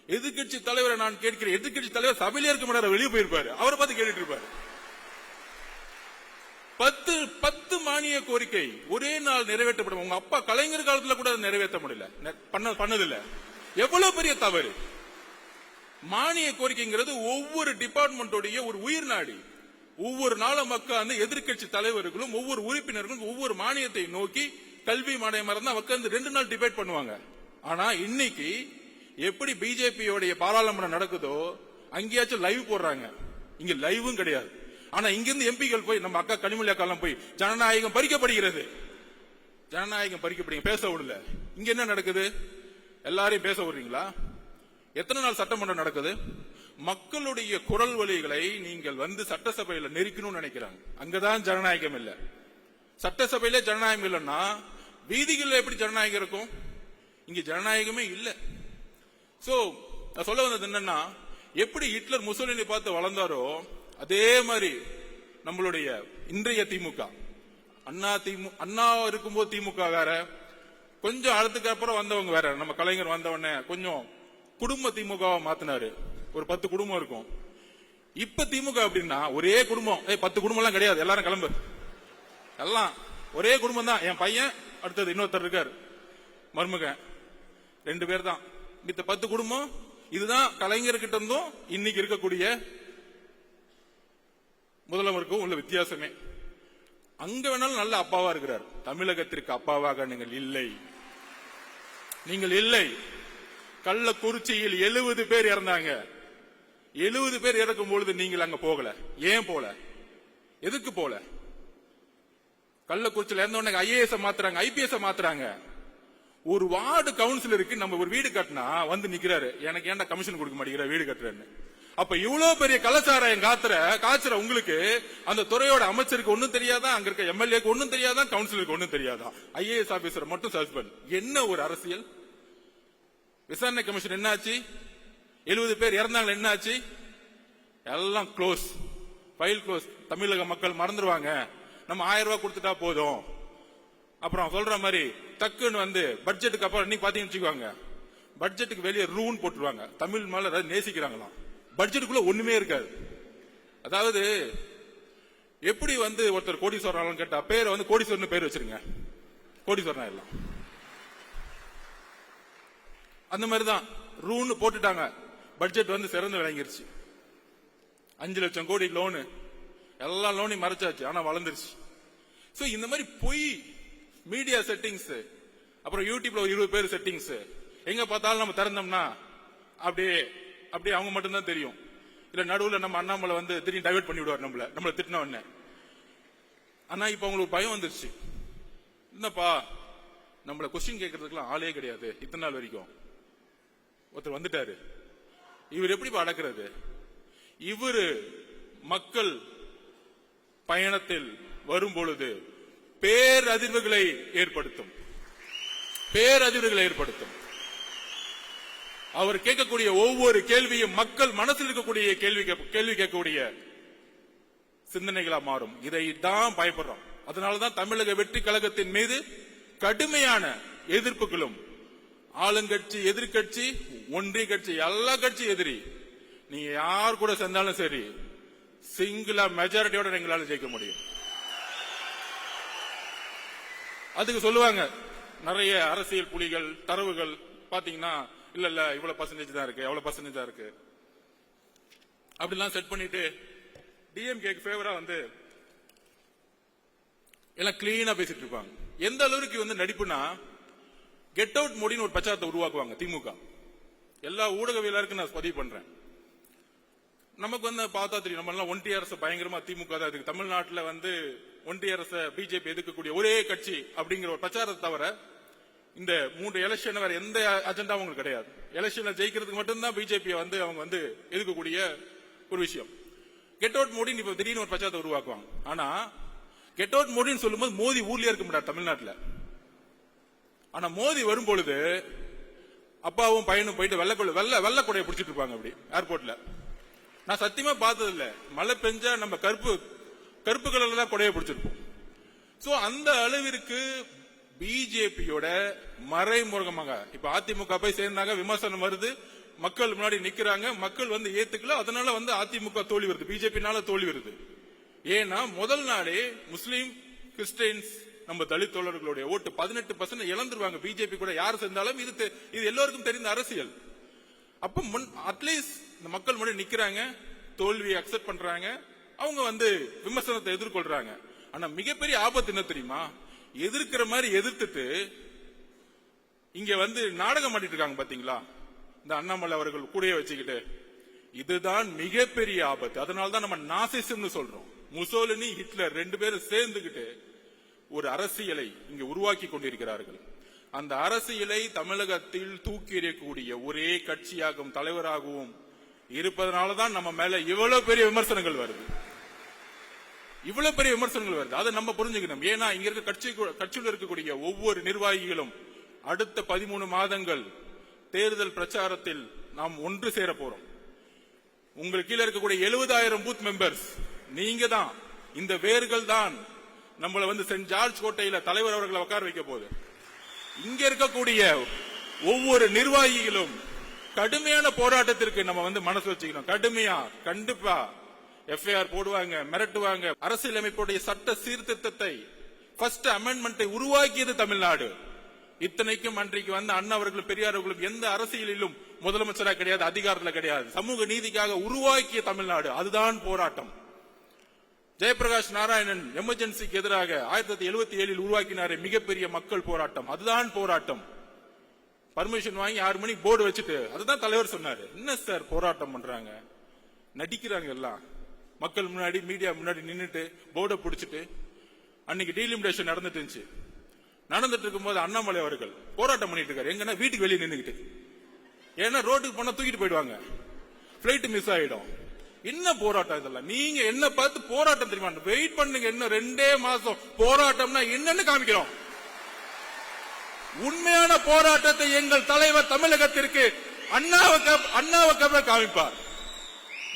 எதிர்கட்சி தலைவரை நான் கேட்கிறேன், எதிர்கட்சி தலைவர் சபையிலே இருக்க மாட்டாரு, வெளியே போயிருப்பாரு, அவரை பார்த்து கேட்டுட்டு இருப்பாரு. 10 மானிய கோரிக்கை ஒரே நாள் நிறைவேற்றப்படும். உங்க அப்பா கலைஞர் காலத்துல கூட நிறைவேற்ற முடியல, பண்ணதில்ல. எவ்வளவு பெரிய தவறு! மானிய கோரிக்கைங்கிறது ஒவ்வொரு டிபார்ட்மெண்டோடைய ஒரு உயிர் நாடி. ஒவ்வொரு நாளும் மக்கள் அந்த எதிர்கட்சி தலைவர்களும் ஒவ்வொரு உறுப்பினர்களும் ஒவ்வொரு மானியத்தை நோக்கி கல்வி மானியம் இருந்தா உட்கார்ந்து 2 நாள் டிபேட் பண்ணுவாங்க. ஆனா இன்னைக்கு எப்படி பிஜேபியோடைய பாராளுமன்றம் நடக்குதோ அங்கேயாச்சும் லைவ் போடுறாங்க, இங்க லைவும் கிடையாது. ஆனா இங்கிருந்து எம்பிகள் போய், நம்ம அக்கா கனிமொழி அக்காலாம் போய், ஜனநாயகம் பறிக்கப்படுகிறது, ஜனநாயகம் பறிக்கப்படுங்க, பேச விடல. இங்க என்ன நடக்குது? எல்லாரையும் பேச விடுறீங்களா? எத்தனை நாள் சட்டமன்றம் நடக்குது? மக்களுடைய குரல் வலிகளை நீங்கள் வந்து சட்டசபையில நெருக்கணும்னு நினைக்கிறாங்க. அங்கதான் ஜனநாயகம் இல்ல. சட்டசபையில ஜனநாயகம் இல்லைன்னா வீதிகளில் எப்படி ஜனநாயகம் இருக்கும்? இங்க ஜனநாயகமே இல்ல. சோ நான் சொல்ல வந்தது என்னன்னா, எப்படி ஹிட்லர் முசோலினி பார்த்து வளர்ந்தாரோ அதே மாதிரி நம்மளுடைய இன்றைய திமுக, அண்ணா இருக்கும்போது திமுக வேற, கொஞ்சம் அடுத்துக்கு அப்புறம் வந்தவங்க வேற. நம்ம கலைஞர் வந்தவொடனே கொஞ்சம் குடும்ப திமுகவா மாத்தினாரு, ஒரு 10 குடும்பம் இருக்கும். இப்ப திமுக அப்படின்னா ஒரே குடும்பம், 10 குடும்பம் எல்லாம் கிடையாது, எல்லாரும் கிளம்பு, எல்லாம் ஒரே குடும்பம் தான். என் பையன், அடுத்தது இன்னொருத்தர் இருக்காரு, மருமகன், 2 பேர் தான். மித்த 10 குடும்பம். இதுதான் கலைஞர்கிட்ட இருந்தும் இன்னைக்கு இருக்கக்கூடிய முதல்வருக்கும் உள்ள வித்தியாசமே. அங்க வேணாலும் நல்ல அப்பாவா இருக்கிறார். தமிழகத்திற்கு அப்பாவாக நீங்கள் இல்லை, நீங்கள் இல்லை. கள்ளக்குறிச்சியில் 70 பேர் இறந்தாங்க. 70 பேர் இறக்கும் பொழுது நீங்கள் அங்க போகல. ஏன் போல? எதுக்கு போல? கள்ளக்குறிச்சியில் இறந்தவன ஐஏஎஸ் மாத்துறாங்க, ஐபிஎஸ் மாத்துறாங்க. ஒரு வார்டு கவுன்சிலருக்கு நம்ம ஒரு வீடு கட்டினா வந்து நிக்கிறாரு, எனக்கு ஏன்டா கமிஷன் கொடுக்க மாட்டேங்கிற வீடு கட்டுறேன்னு. அப்ப இவ்வளவு பெரிய கலாச்சாரம் காய்ச்சற உங்களுக்கு அந்த துறையோட அமைச்சருக்கு ஒன்னும் தெரியாதா, அங்க இருக்க எம்எல்ஏக்கு ஒன்னும் தெரியாதா, கவுன்சிலருக்கு ஒன்னும் தெரியாதா, ஐஏஎஸ் ஆபீசர் மட்டும் சஸ்பெண்ட். என்ன ஒரு அரசியல்? விசாரணை கமிஷன் என்ன ஆச்சு? 70 பேர் இறந்தாங்க, என்ன ஆச்சு? எல்லாம் க்ளோஸ், ஃபைல் க்ளோஸ். தமிழக மக்கள் மறந்துடுவாங்க, நம்ம 1000 ரூபாய் கொடுத்துட்டா போதும். அப்புறம் சொல்ற மாதிரி டக்குன்னு வந்து பட்ஜெட்டுக்கு அப்புறம் இன்னைக்கு பாத்தீங்கன்னு வச்சுக்குவாங்க, பட்ஜெட்டுக்கு வெளியே ரூன் போட்டுருவாங்க. தமிழ் மேல ஏதாவது நேசிக்கிறாங்களாம். பட்ஜெட்டுக்குள்ள ஒண்ணுமே இருக்காது. அதாவது எப்படி வந்து ஒருத்தர் கோடீஸ்வரன் கேட்டா பேரை வந்து கோடீஸ்வரன் பேர் வச்சிருங்க, கோடீஸ்வரன் எல்லாம் அந்த மாதிரிதான் ரூன் போட்டுட்டாங்க. பட்ஜெட் வந்து சிறந்து விளங்கிருச்சு. 5 லட்சம் கோடி லோனு, எல்லா லோனையும் மறைச்சாச்சு, ஆனா வளர்ந்துருச்சு. சோ இந்த மாதிரி பொய் மீடியா செட்டிங்ஸ், அப்புறம் யூடியூப்ல 20 பேர் செட்டிங்ஸ், எங்க பார்த்தாலும் நம்ம திறந்தோம்னா அப்படியே அப்படியே அவங்க மட்டும்தான் தெரியும். இல்ல நடுவுல நம்ம அண்ணாமலை வந்து திடீர்னு டைவர்ட் பண்ணி விடுவார் நம்மள திட்டின உடனே. ஆனா இப்ப அவங்களுக்கு பயம் வந்துருச்சு, என்னப்பா நம்மள கொஸ்டின் கேட்கறதுக்குலாம் ஆளே கிடையாது, இத்தனை நாள் வரைக்கும் ஒருத்தர் வந்துட்டாரு, இவர் எப்படி அடக்கிறது? இவரு மக்கள் பயணத்தில் வரும் பொழுது பேரதிர்வுகளை ஏற்படுத்தும், பேரதிர்வுகளை ஏற்படுத்தும். அவர் கேட்கக்கூடிய ஒவ்வொரு கேள்வியும் மக்கள் மனசில் இருக்கக்கூடிய கேள்வி கேட்கக்கூடிய சிந்தனைகளா மாறும். இதை தான் பயப்படுறோம். அதனாலதான் தமிழக வெற்றி கழகத்தின் மீது கடுமையான எதிர்ப்புகளும், ஆளுங்கட்சி, எதிர்கட்சி, ஒன்றிய கட்சி, எல்லா கட்சி எதிரி. நீங்க யார் கூட சேர்ந்தாலும் சரி, சிங்கிளா மெஜாரிட்டியோட எங்களால ஜெயிக்க முடியும். அதுக்கு சொல்லுவாங்க நிறைய அரசியல் புலிகள், தரவுகள் பாத்தீங்கன்னா, இல்ல இவ்வளவு பர்சன்டேஜ் தான் இருக்கு, எவ்வளவு பர்சன்டேஜ் தான் இருக்கு, அப்படிலாம் செட் பண்ணிட்டு டிஎம்கேக்கு ஃபேவரா வந்து எல்லாம் கிளீனா பேசிட்டு இருப்பாங்க. எந்த அளவுக்கு வந்து நடிப்புனா, கெட் அவுட் மோடின்னு ஒரு பிரச்சாரத்தை உருவாக்குவாங்க திமுக. எல்லா ஊடகவியலாருக்கும் நான் பதிவு பண்றேன். நமக்கு வந்து பார்த்தா தெரியும், நம்ம எல்லாம் ஒன்றிய அரசு பயங்கரமா திமுக தான் இருக்கு. தமிழ்நாட்டில் வந்து ஒன்றிய அரசு பிஜேபி எதிர்க்கக்கூடிய ஒரே கட்சி அப்படிங்கிற ஒரு பிரச்சாரத்தை தவிர இந்த 3 எலெக்ஷன் வேற எந்த அஜெண்டாவும் உங்களுக்கு கிடையாது. எலெக்ஷன்ல ஜெயிக்கிறதுக்கு மட்டும்தான் பிஜேபி வந்து அவங்க வந்து எதிர்க்கக்கூடிய ஒரு விஷயம். கெட் அவுட் மோடின்னு இப்ப திடீர்னு ஒரு பிரச்சாரத்தை உருவாக்குவாங்க. ஆனா கெட் அவுட் மோடின்னு சொல்லும்போது மோடி ஊர்லயே இருக்க மாட்டார் தமிழ்நாட்டில். ஆனா மோடி வரும் பொழுது அப்பாவும் பையனும் போயிட்டு வெள்ள கொடையை பிடிச்சிட்டு இருப்பாங்க அப்படி ஏர்போர்ட்ல. நான் சத்தியமா பார்த்தது இல்ல. மழை பெஞ்சா நம்ம கருப்பு கலர்ல தான் கொடையை பிடிச்சிருப்போம். சோ அந்த அளவிற்கு பிஜேபியோட மறைமுகமாக இப்ப அதிமுக போய் சேர்ந்தாங்க, விமர்சனம் வருது, மக்கள் முன்னாடி நிக்கிறாங்க, மக்கள் வந்து ஏத்துக்கல, அதனால வந்து அதிமுக தோல்வி வருது, பிஜேபினால தோல்வி வருது. ஏன்னா முதல் நாளே முஸ்லீம், கிறிஸ்டியன்ஸ், நம்ம தலித் தோழர்களுடைய ஓட்டு 18% இழந்துருவாங்க பிஜேபி கூட யார் சேர்ந்தாலும். இது எல்லோருக்கும் தெரிந்த அரசியல். அப்ப அட்லீஸ்ட் இந்த மக்கள் முன்னாடி நிக்கிறாங்க, தோல்வியை அக்செப்ட் பண்றாங்க, அவங்க வந்து விமர்சனத்தை எதிர்கொள்றாங்க. ஆனா மிகப்பெரிய ஆபத்து என்ன தெரியுமா? எதிர்க்கிற மாதிரி எதிர்த்துட்டு இங்க வந்து நாடகம் ஆடிட்டு இருக்காங்க பாத்தீங்களா, இந்த அண்ணாமலை அவர்கள் கூடயே வச்சுக்கிட்டு. இதுதான் மிகப்பெரிய ஆபத்து. அதனால்தான் நம்ம நாசிசம்னு சொல்றோம். முசோலினி, ஹிட்லர் 2 பேரும் சேர்ந்துகிட்டு ஒரு அரசியலை இங்க உருவாக்கி கொண்டிருக்கிறார்கள். அந்த அரசியலை தமிழகத்தில் தூக்கி எறியக்கூடிய ஒரே கட்சியாகவும் தலைவராகவும் இருப்பதனாலதான் நம்ம மேல இவ்வளவு பெரிய விமர்சனங்கள் வருது. அதை நம்ம புரிஞ்சுக்கணும். ஏன்னா இங்க இருக்க கட்சியில் இருக்கக்கூடிய ஒவ்வொரு நிர்வாகிகளும் அடுத்த 13 மாதங்கள் தேர்தல் பிரச்சாரத்தில் நாம் ஒன்று சேர போறோம். உங்களுக்கு கீழே இருக்கக்கூடிய 70,000 பூத் மெம்பர்ஸ் நீங்க தான். இந்த வேர்கள் தான் நம்மள வந்து சென்ட் ஜார்ஜ் கோட்டையில தலைவர் அவர்களை உட்கார வைக்க போகுது. இங்க இருக்கக்கூடிய ஒவ்வொரு நிர்வாகிகளும் கடுமையான போராட்டத்திற்கு நம்ம வந்து மனசு வச்சுக்கணும். கடுமையா கண்டிப்பா எஃப்ஐஆர் போடுவாங்க, மிரட்டுவாங்க. அரசியலமைப்புடைய சட்ட சீர்திருத்தத்தை ஃபர்ஸ்ட் அமெண்ட்மெண்டை உருவாக்கியது தமிழ்நாடு. இத்தனைக்கும் அன்றைக்கு வந்து அண்ணா அவர்களும் பெரியார் அவர்களும் எந்த அரசியலிலும் முதலமைச்சராக கிடையாது, அதிகாரத்தில் கிடையாது. சமூக நீதிக்காக உருவாக்கிய தமிழ்நாடு. அதுதான் போராட்டம். ஜெயபிரகாஷ் நாராயணன் எமர்ஜென்சிக்கு எதிராக 1977 உருவாக்கினாரே மிகப்பெரிய மக்கள் போராட்டம். அதுதான் போராட்டம். பர்மிஷன் வாங்கி 6 மணிக்கு போர்டு வச்சுட்டு, அதுதான் தலைவர் சொன்னாரு. என்ன சார் போராட்டம் பண்றாங்க, நடிக்கிறாங்க எல்லாம். மக்கள் முன்னாடி மீடியா முன்னாடி நின்னுட்டு போர்டை பிடிச்சிட்டு. அன்னைக்கு டீலிமிடேஷன் நடந்துட்டு இருந்துச்சு. நடந்துட்டு இருக்கும்போது அண்ணாமலை அவர்கள் போராட்டம் பண்ணிட்டு இருக்காரு. எங்கன்னா வீட்டுக்கு வெளியே நின்னுக்கிட்டு. ஏன்னா ரோட்டுக்கு போனா தூக்கிட்டு போயிடுவாங்க, பிளைட் மிஸ் ஆயிடும். என்ன போராட்டம் இதெல்லாம்? நீங்க என்ன பார்த்து போராட்டம் தெரியுமா? வெயிட் பண்ணுங்க, இன்னும் 2 மாசம் போராட்டம்னா என்னன்னு காமிக்கிறோம். உண்மையான போராட்டத்தை எங்கள் தலைவர் தமிழகத்திற்கு அண்ணாவுக்கு காமிப்பார்,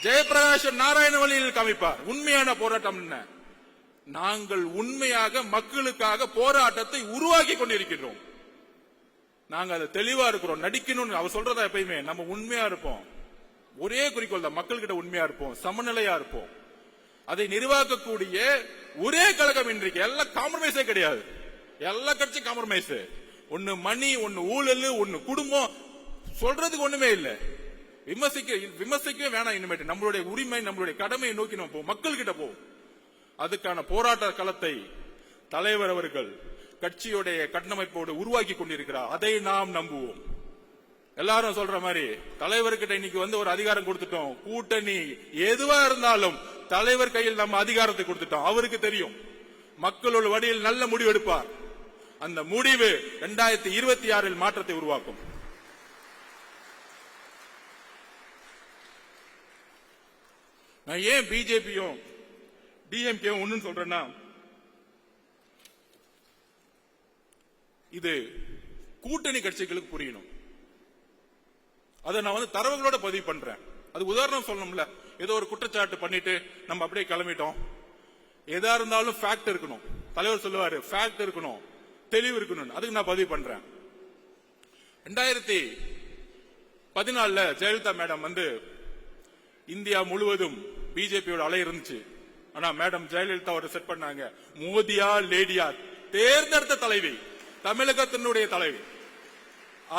ஜெயபிரகாஷ் நாராயண வழியில் காமிப்பார். உண்மையான போராட்டம் என்ன? நாங்கள் உண்மையாக மக்களுக்காக போராட்டத்தை உருவாக்கி கொண்டிருக்கிறோம். நாங்க அதை தெளிவா இருக்கிறோம். நடிக்கணும்னு அவர் சொல்றதா எப்பயுமே நம்ம உண்மையா இருப்போம். ஒரே குறிக்கோள் தான், மக்கள் கிட்ட உண்மையா இருப்போம், சமநிலையா இருப்போம். அதை நிர்வாகக்கூடிய ஒரே கழகம் இன்றைக்கு. எல்லாம் காம்ப்ரமைஸே கிடையாது. எல்லா கட்சியும் காம்ப்ரமைஸ். ஒன்னு மணி, ஒன்னு ஊழல், ஒன்னு குடும்பம், சொல்றதுக்கு ஒண்ணுமே இல்ல. விமர்சிக்கவே வேணாம். இனிமேட்டு நம்மளுடைய உரிமை, நம்மளுடைய கடமையை நோக்கி நம்ம போவோம், மக்கள் கிட்ட போவோம். அதுக்கான போராட்ட களத்தை தலைவர் அவர்கள் கட்சியுடைய கட்டமைப்போடு உருவாக்கி கொண்டிருக்கிறார். அதை நாம் நம்புவோம். எல்லாரும் சொல்ற மாதிரி தலைவர்கிட்ட இன்னைக்கு வந்து ஒரு அதிகாரம் கொடுத்துட்டோம். கூட்டணி எதுவா இருந்தாலும் தலைவர் கையில் நம்ம அதிகாரத்தை கொடுத்துட்டோம். அவருக்கு தெரியும் மக்களோட வழியில் நல்ல முடிவு எடுப்பார். அந்த முடிவு 2026 மாற்றத்தை உருவாக்கும். நான் ஏன் பிஜேபியும் டிஎம்கேவும் ஒன்னு சொல்றேன்னா, இது கூட்டணி கட்சிகளுக்கு புரியணும். அதை நான் வந்து தரவுகளோட பதிவு பண்றேன். அது உதாரணம் சொல்லணும்ல. ஏதோ ஒரு குற்றச்சாட்டு பண்ணிட்டு நம்ம அப்படியே கிளம்பிட்டோம். எதா இருந்தாலும் ஃபேக்ட் இருக்கணும். தலைவர் சொல்லுவாரு ஃபேக்ட் இருக்கணும், தெளிவு இருக்கணும். அதுக்கு நான் பதிவு பண்றேன். 2014 ஜெயலலிதா மேடம் வந்து இந்தியா முழுவதும் பிஜேபியோட அலை இருந்துச்சு. ஆனா மேடம் ஜெயலலிதா ஒரு செட் பண்ணாங்க, மோதியா லேடியா தேர்ந்தெடுத்த தலைவி, தமிழகத்தினுடைய தலைவி.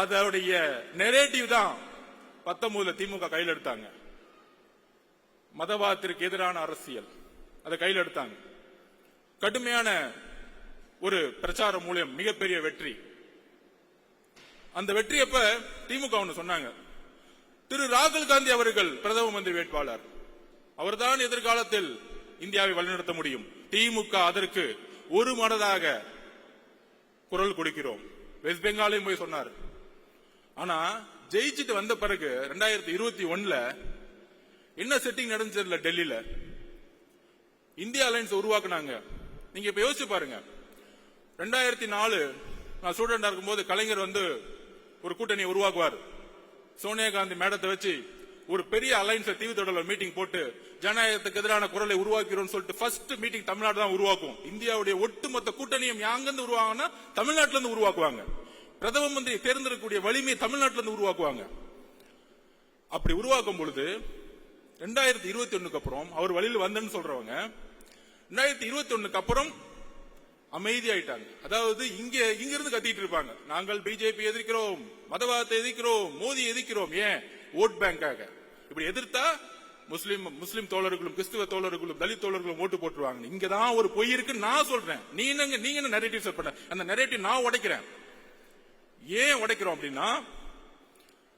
அதோடைய நெரேட்டிவ் தான் 19 திமுக கையில் எடுத்தாங்க. மதவாதத்திற்கு எதிரான அரசியல் அதை கையில் எடுத்தாங்க. கடுமையான ஒரு பிரச்சார மூலம் மிகப்பெரிய வெற்றி. அந்த வெற்றி அப்ப திமுக ஒன்று சொன்னாங்க, திரு ராகுல் காந்தி அவர்கள் பிரதம மந்திரி வேட்பாளர், அவர்தான் எதிர்காலத்தில் இந்தியாவை வழிநடத்த முடியும். திமுக அதற்கு ஒரு மனதாக குரல் கொடுக்கிறோம். வெஸ்ட் பெங்காலையும் போய் சொன்னார். ஆனா ஜெயிச்சுட்டு வந்த பிறகு 2021 என்ன செட்டிங் நடந்துச்சு டெல்லியில இந்தியா அலையன்ஸ் உருவாக்குனாங்க. நீங்க இப்ப யோசிச்சு பாருங்க. 2004 நான் ஸ்டூடெண்டா இருக்கும்போது கலைஞர் ஒரு கூட்டணியை உருவாக்குவார். சோனியா காந்தி மேடத்தை வச்சு ஒரு பெரிய அலைன்ஸ் டிவி தொடர்ல மீட்டிங் போட்டு ஜனநாயகத்துக்கு எதிரான குரலை உருவாக்கிறோம் சொல்லிட்டு ஃபர்ஸ்ட் மீட்டிங் தமிழ்நாடு தான் உருவாக்கும். இந்தியாவுடைய ஒட்டுமொத்த கூட்டணியும் யாங்கிருந்து உருவாங்கன்னா தமிழ்நாட்டில இருந்து உருவாக்குவாங்க. பிரதம மந்திரி தேர்ந்தெடுக்கக்கூடிய வலிமையை தமிழ்நாட்டில இருந்து உருவாக்குவாங்க. அப்படி உருவாக்கும் பொழுது 2021 அப்புறம் அவர் வழியில் வந்தேன்னு சொல்றவங்க 2021 அப்புறம் அமைதியாயிட்டாங்க. அதாவது இங்க இருந்து கத்திட்டு இருப்பாங்க, நாங்கள் பிஜேபி எதிர்க்கிறோம், மதவாதத்தை எதிர்க்கிறோம், மோடி எதிர்க்கிறோம். ஏன்? ஓட் பேங்காக. இப்படி எதிர்த்தா முஸ்லிம் தோழர்களும் கிறிஸ்துவ தோழர்களும் தலித் தோழர்களும் ஓட்டு போட்டுருவாங்க. இங்கதான் ஒரு பொய் இருக்கு நான் சொல்றேன். நீங்க என்ன நரேட்டிவ் செட் பண்ண, அந்த நரேட்டிவ் நான் உடைக்கிறேன். ஏன் உடைக்கிறோம் அப்படின்னா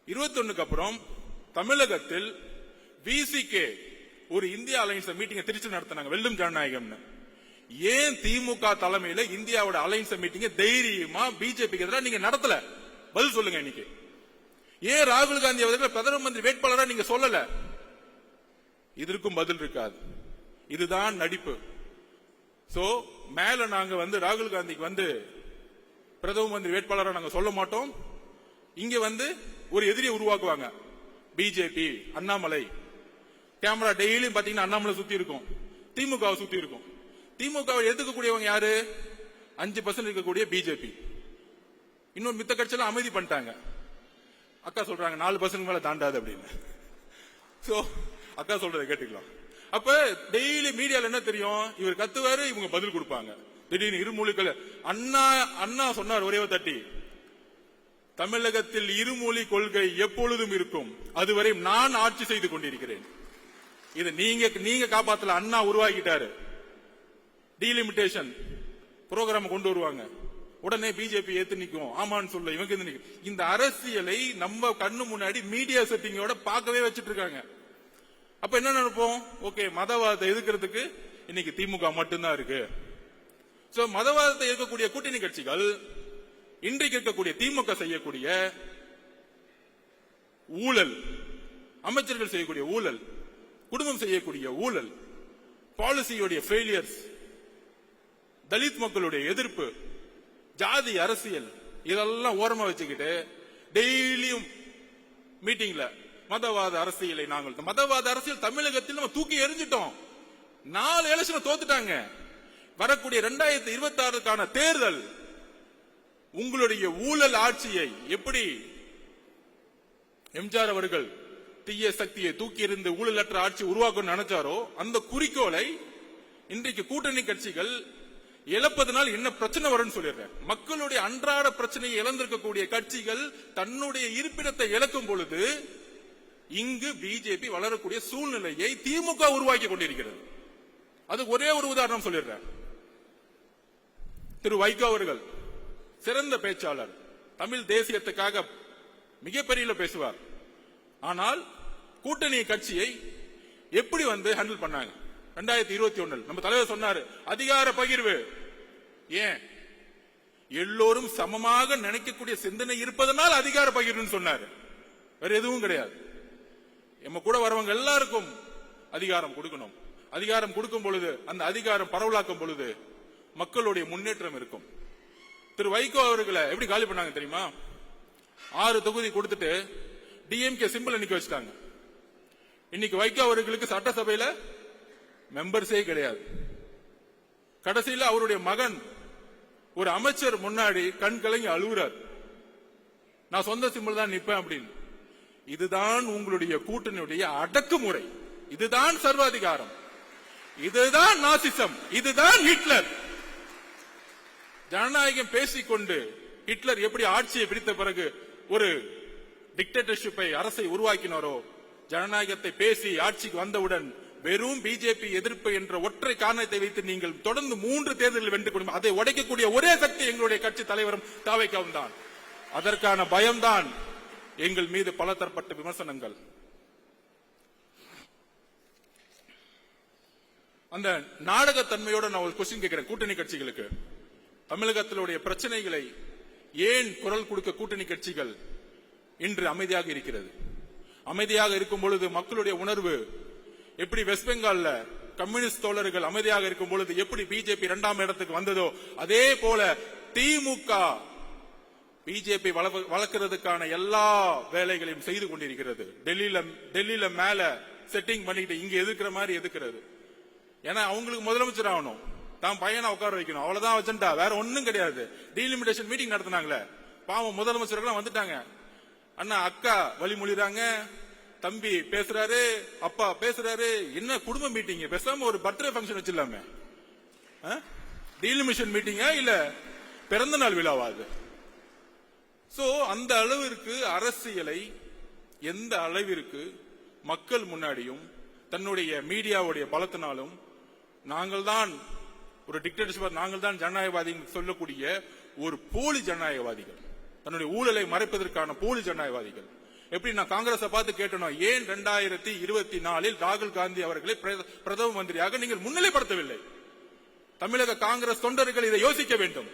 21 அப்புறம் தமிழகத்தில் விசிகே ஒரு இந்தியா அலைன்ஸ் மீட்டிங் திருச்சி நடத்தினாங்க, வெல்லும் ஜனநாயகம்னு. ஏன் திமுக தலைமையில இந்தியாவோட அலைன்ஸ் மீட்டிங் தைரியமா பிஜேபிக்கு எதிராக நீங்க நடத்தல? பதில் சொல்லுங்க. இன்னைக்கு ஏன் ராகுல் காந்தி அவர்கள் பிரதம மந்திரி வேட்பாளரா நீங்க சொல்லல? இதற்கும் பதில் இருக்காது. இதுதான் நடிப்பு. சோ மேல நாங்க ராகுல் காந்திக்கு பிரதம மந்திரி வேட்பாளரா நாங்க சொல்ல மாட்டோம். இங்க ஒரு எதிரியை உருவாக்குவாங்க. பிஜேபி, அண்ணாமலை. கேமரா டெய்லியும் பாத்தீங்கன்னா அண்ணாமலை சுத்தி இருக்கும், திமுக சுத்தி இருக்கும். திமுக எதிர்க்கக்கூடியவங்க யாரு? 5% இருக்கக்கூடிய பிஜேபி. இன்னொரு மித்த கட்சியெல்லாம் அமைதி பண்ணிட்டாங்க. அக்கா சொல்றாங்க 4% மேல தாண்டாது அப்படின்னு. சோ அக்கா சொல்றதை கேட்டுக்கலாம். அப்ப டெய்லி மீடியால என்ன தெரியும்? இவர் கத்துவாரு, இவங்க பதில் கொடுப்பாங்க. திடீர்னு இருமொழிகள் அண்ணா சொன்னார் ஒரே தட்டி, தமிழகத்தில் இருமொழி கொள்கை எப்பொழுதும் இருக்கும், அதுவரை நான் ஆட்சி செய்து கொண்டிருக்கிறேன். இது நீங்க காப்பாத்தல, அண்ணா உருவாக்கிட்டாரு. டீலிமிட்டேஷன் புரோகிராம் கொண்டு வருவாங்க, உடனே பிஜேபி ஏத்து நிக்கும், ஆமான்னு சொல்ல இவங்க நிக்கும். இந்த அரசியலை நம்ம கண்ணு முன்னாடி மீடியா செட்டிங்கோட பார்க்கவே வச்சிட்டு இருக்காங்க. அப்ப என்ன நினைப்போம்? ஓகே, மதவாதத்தை எதிர்க்கிறதுக்கு இன்னைக்கு திமுக மட்டும்தான் இருக்கு. சோ மதவாதத்தை எதிர்க்கக்கூடிய கூட்டணி கட்சிகள் இன்றைக்கு இருக்கக்கூடிய திமுக செய்யக்கூடிய ஊழல், அமைச்சர்கள் செய்யக்கூடிய ஊழல், குடும்பம் செய்யக்கூடிய ஊழல், பாலிசியோடைய ஃபெயிலியர்ஸ், தலித் மக்களுடைய எதிர்ப்பு, ஜாதி அரசியல், இதெல்லாம் ஓரமா வச்சுக்கிட்டு டெய்லியும் மீட்டிங்ல மதவாத அரசியலை மதவாத அரசியல் தமிழகத்தில் நம்ம தூக்கி எறிஞ்சிட்டோம். 4 எலெக்ஷன் தோத்துட்டாங்க. வரக்கூடிய 2026 தேர்தல் உங்களுடைய ஊழல் ஆட்சியை எப்படி எம்ஜிஆர் அவர்கள் தீய சக்தியை தூக்கி எறிந்து ஊழலற்ற ஆட்சி உருவாக்கணும்னு நினைச்சாரோ அந்த குறிக்கோளை இன்றைக்கு கூட்டணி கட்சிகள் இழப்பதனால் என்ன பிரச்சனை வரும்னு சொல்லிடுறேன். மக்களுடைய அன்றாட பிரச்சனையை இழந்திருக்கக்கூடிய கட்சிகள் தன்னுடைய இருப்பிடத்தை இழக்கும் பொழுது இங்கு பிஜேபி வளரக்கூடிய சூழ்நிலையை திமுக உருவாக்கி கொண்டிருக்கிறது. அது ஒரே ஒரு உதாரணம் சொல்லிடுறேன். திரு வைகோ அவர்கள் சிறந்த பேச்சாளர், தமிழ் தேசியத்துக்காக மிகப்பெரிய பேசுவார். ஆனால் கூட்டணி கட்சியை எப்படி ஹேண்டில் பண்ணாங்க? 2021 நம்ம தலைவர் சொன்னாரு, அதிகார பகிர்வு. ஏன்? எல்லோரும் சமமாக நினைக்கக்கூடிய சிந்தனை இருப்பதனால் அதிகார பகிர்வுன்னு சொன்னாரு. வேற எதுவும் கிடையாது. நம்ம கூட வரவங்க எல்லாருக்கும் அதிகாரம் கொடுக்கணும். அதிகாரம் கொடுக்கும் பொழுது அந்த அதிகாரம் பரவலாக்கும் பொழுது மக்களுடைய முன்னேற்றம் இருக்கும். திரு வைகோ அவர்களை எப்படி காலி பண்ணாங்க தெரியுமா? 6 தொகுதி கொடுத்துட்டு டிஎம்கே சிம்பிள் நிக்க வச்சுட்டாங்க. இன்னைக்கு வைகோ அவர்களுக்கு சட்டசபையில மெம்பர்ஸே கிடையாது. கடைசியில் அவருடைய மகன் ஒரு அமைச்சர் முன்னாடி கண் கலங்கி அழுகுறார், நான் சொந்த சிம்பிள் தான் நிப்பேன் அப்படின்னு. இதுதான் உங்களுடைய கூட்டணியுடைய அடக்குமுறை, இதுதான் சர்வாதிகாரம், இதுதான் நாசிசம், இதுதான் ஹிட்லர். ஜனநாயகம் பேசிக்கொண்டு ஹிட்லர் எப்படி ஆட்சியை பிடித்த பிறகு ஒரு டிக்டேட்டர்ஷிப்பை அரசை உருவாக்கினாரோ, ஜனநாயகத்தை பேசி ஆட்சிக்கு வந்தவுடன் வெறும் பிஜேபி எதிர்ப்பு என்ற ஒற்றை காரணத்தை வைத்து நீங்கள் தொடர்ந்து 3 தேர்தலில் வென்று கொண்டு அதை உடைக்கக்கூடிய ஒரே சக்தி எங்களுடைய கட்சி தலைவரும் தாவேக்காவும் தான். அதற்கான பயம்தான் எங்கள் மீது பலதரப்பட்ட விமர்சனங்கள். அந்த நாடகத்தன்மையோட நான் ஒரு கொஸ்டின் கேட்கிறேன் கூட்டணி கட்சிகளுக்கு. தமிழகத்தினுடைய பிரச்சனைகளை ஏன் குரல் கொடுக்க கூட்டணி கட்சிகள் இன்று அமைதியாக இருக்கிறது? அமைதியாக இருக்கும் பொழுது மக்களுடைய உணர்வு எப்படி வெஸ்ட் பெங்கால்ல கம்யூனிஸ்ட் தோழர்கள் அமைதியாக இருக்கும் பொழுது எப்படி பிஜேபி 2ஆம் இடத்துக்கு வந்ததோ அதே போல திமுக பிஜேபி வளர்க்கிறதுக்கான எல்லா வேலைகளையும் செய்து கொண்டிருக்கிறது. டெல்லியில மேல செட்டிங் பண்ணிட்டு இங்க எதிர்க்கிற மாதிரி எதிர்க்கிறது. ஏன்னா அவங்களுக்கு முதலமைச்சர் ஆகணும், தான் பையனை உட்கார வைக்கணும், அவ்வளவுதான் அஜெண்டா, வேற ஒண்ணும் கிடையாது. டீலிமிடேஷன் மீட்டிங் நடத்தினாங்களே, பாவம் முதலமைச்சர்கள் வந்துட்டாங்க. அண்ணா அக்கா வழிமொழிறாங்க, தம்பி பேசுறாரு, அப்பா பேசுறாரு. என்ன குடும்ப மீட்டிங்? பேசாம ஒரு பர்த்டே ஃபங்க்ஷன் வச்சிடலாமே. டீலிமிஷன் மீட்டிங்கா இல்ல பிறந்த நாள் விழாவா அது? சோ அந்த அளவிற்கு அரசியலை எந்த அளவிற்கு மக்கள் முன்னாடியும் தன்னுடைய மீடியாவுடைய பலத்தினாலும் நாங்கள் தான் ஒரு டிக்டேட்டர்ஷிப், நாங்கள் தான் ஜனநாயகவாதி சொல்லக்கூடிய ஒரு போலி ஜனநாயகவாதிகள், தன்னுடைய ஊழலை மறைப்பதற்கான போலி ஜனநாயகவாதிகள். எப்படி நான் காங்கிரஸை பார்த்து கேட்டனோ, ஏன் 2024 ராகுல் காந்தி அவர்களை பிரதம மந்திரியாக நீங்கள் முன்னிலைப்படுத்தவில்லை? தமிழக காங்கிரஸ் தொண்டர்கள் இதை யோசிக்க வேண்டும்.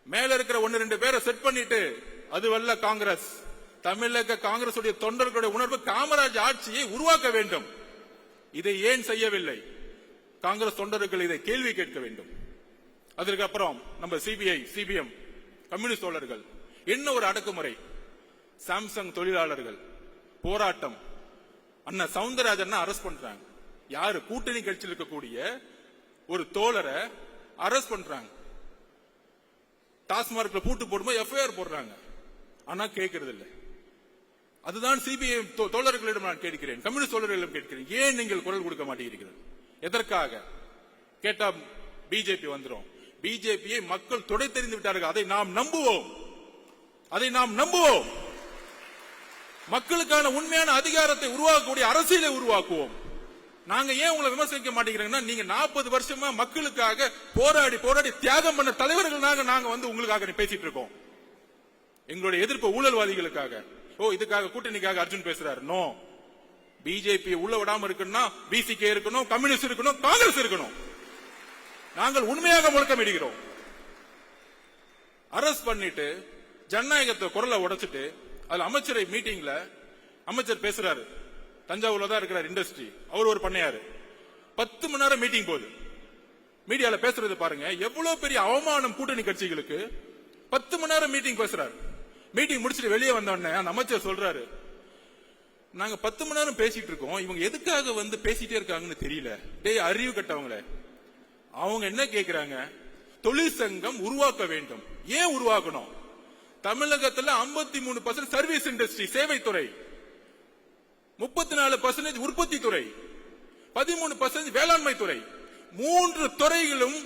மேல இருக்கிற 1-2 பேரை செட் பண்ணிட்டு அதுவல்ல காங்கிரஸ். தமிழக காங்கிரஸ் தொண்டர்களுடைய உணர்வு காமராஜ் ஆட்சியை உருவாக்க வேண்டும். இதை ஏன் செய்யவில்லை? காங்கிரஸ் தொண்டர்கள் இதை கேள்வி கேட்க வேண்டும். அதற்கப்புறம் நம்ம சிபிஐ, சிபிஎம், கம்யூனிஸ்ட் தோழர்கள் என்ன ஒரு அடக்குமுறை. சாம்சங் தொழிலாளர்கள் போராட்டம், அண்ணா சவுந்தரராஜன் அரெஸ்ட் பண்றாங்க. யாரு? கூட்டணி கட்சியில் இருக்கக்கூடிய ஒரு தோழரை அரெஸ்ட் பண்றாங்க. டாஸ்மார்க்ல பூட்டு போடும்போது எஃப்ஐஆர் போடுறாங்க. ஆனா கேட்கறது இல்லை. அதுதான் சிபிஐ தோழர்களிடம் நான் கேட்கிறேன், கம்யூனிஸ்ட் தோழர்களிடம் கேட்கிறேன், ஏன் நீங்கள் குரல் கொடுக்க மாட்டேங்கிறீர்கள்? எதற்காக கேட்டா பிஜேபி வந்துரும். பிஜேபியை மக்கள் தொடை தெரிந்து விட்டார்கள். அதை நாம் நம்புவோம், அதை நாம் நம்புவோம். மக்களுக்கான உண்மையான அதிகாரத்தை உருவாக்கக்கூடிய அரசியலை உருவாக்குவோம். நாங்க ஏன் உங்களை விமர்சிக்க மாட்டேங்கிறோம்னா, நீங்க 40 வருஷமா மக்களுக்காக போராடி போராடி தியாகம் பண்ண தலைவர்கள் நாங்க வந்து உங்களுக்காக பேசிட்டு இருக்கோம். எங்களுடைய எதிர்ப்பு ஊழல்வாதிகளுக்காக. இதுக்காக கூட்டணிக்காக அர்ஜுன் பேசுறாரு. நோ, பிஜேபி உள்ள விடாம இருக்கணும்னா பிசிகே இருக்கணும், கம்யூனிஸ்ட் இருக்கணும், காங்கிரஸ் இருக்கணும். நாங்கள் உண்மையாக முழக்கமிடுகிறோம். அரஸ்ட் பண்ணிட்டு ஜனநாயகத்தை குரலை உடைச்சிட்டு அதுல அமைச்சரை மீட்டிங்ல அமைச்சர் பேசுறாரு. தஞ்சாவூர்ல தான் இருக்கிறார் இண்டஸ்ட்ரி, அவர் ஒரு பண்ணையாரு. 10 மணி நேரம் மீட்டிங் போகுது. மீடியால பேசுறது பாருங்க, எவ்வளவு பெரிய அவமானம் கூட்டணி கட்சிகளுக்கு. 10 மணி நேரம் மீட்டிங் பேசுறாரு. மீட்டிங் முடிச்சுட்டு வெளியே வந்த உடனே அந்த அமைச்சர் சொல்றாரு, நாங்க 10 மணி நேரம் பேசிட்டு இருக்கோம், இவங்க எதுக்காக வந்து பேசிட்டே இருக்காங்கன்னு தெரியல. டேய் அறிவு கட்டவங்களே, அவங்க என்ன கேக்குறாங்க? தொழிற்சங்கம் உருவாக்க வேண்டும். ஏன் உருவாக்கணும்? தமிழகத்துல 53% சர்வீஸ் இண்டஸ்ட்ரி, சேவைத்துறை, 34% உற்பத்தி துறை, 13% வேளாண்மை துறை. 3 துறைகளும்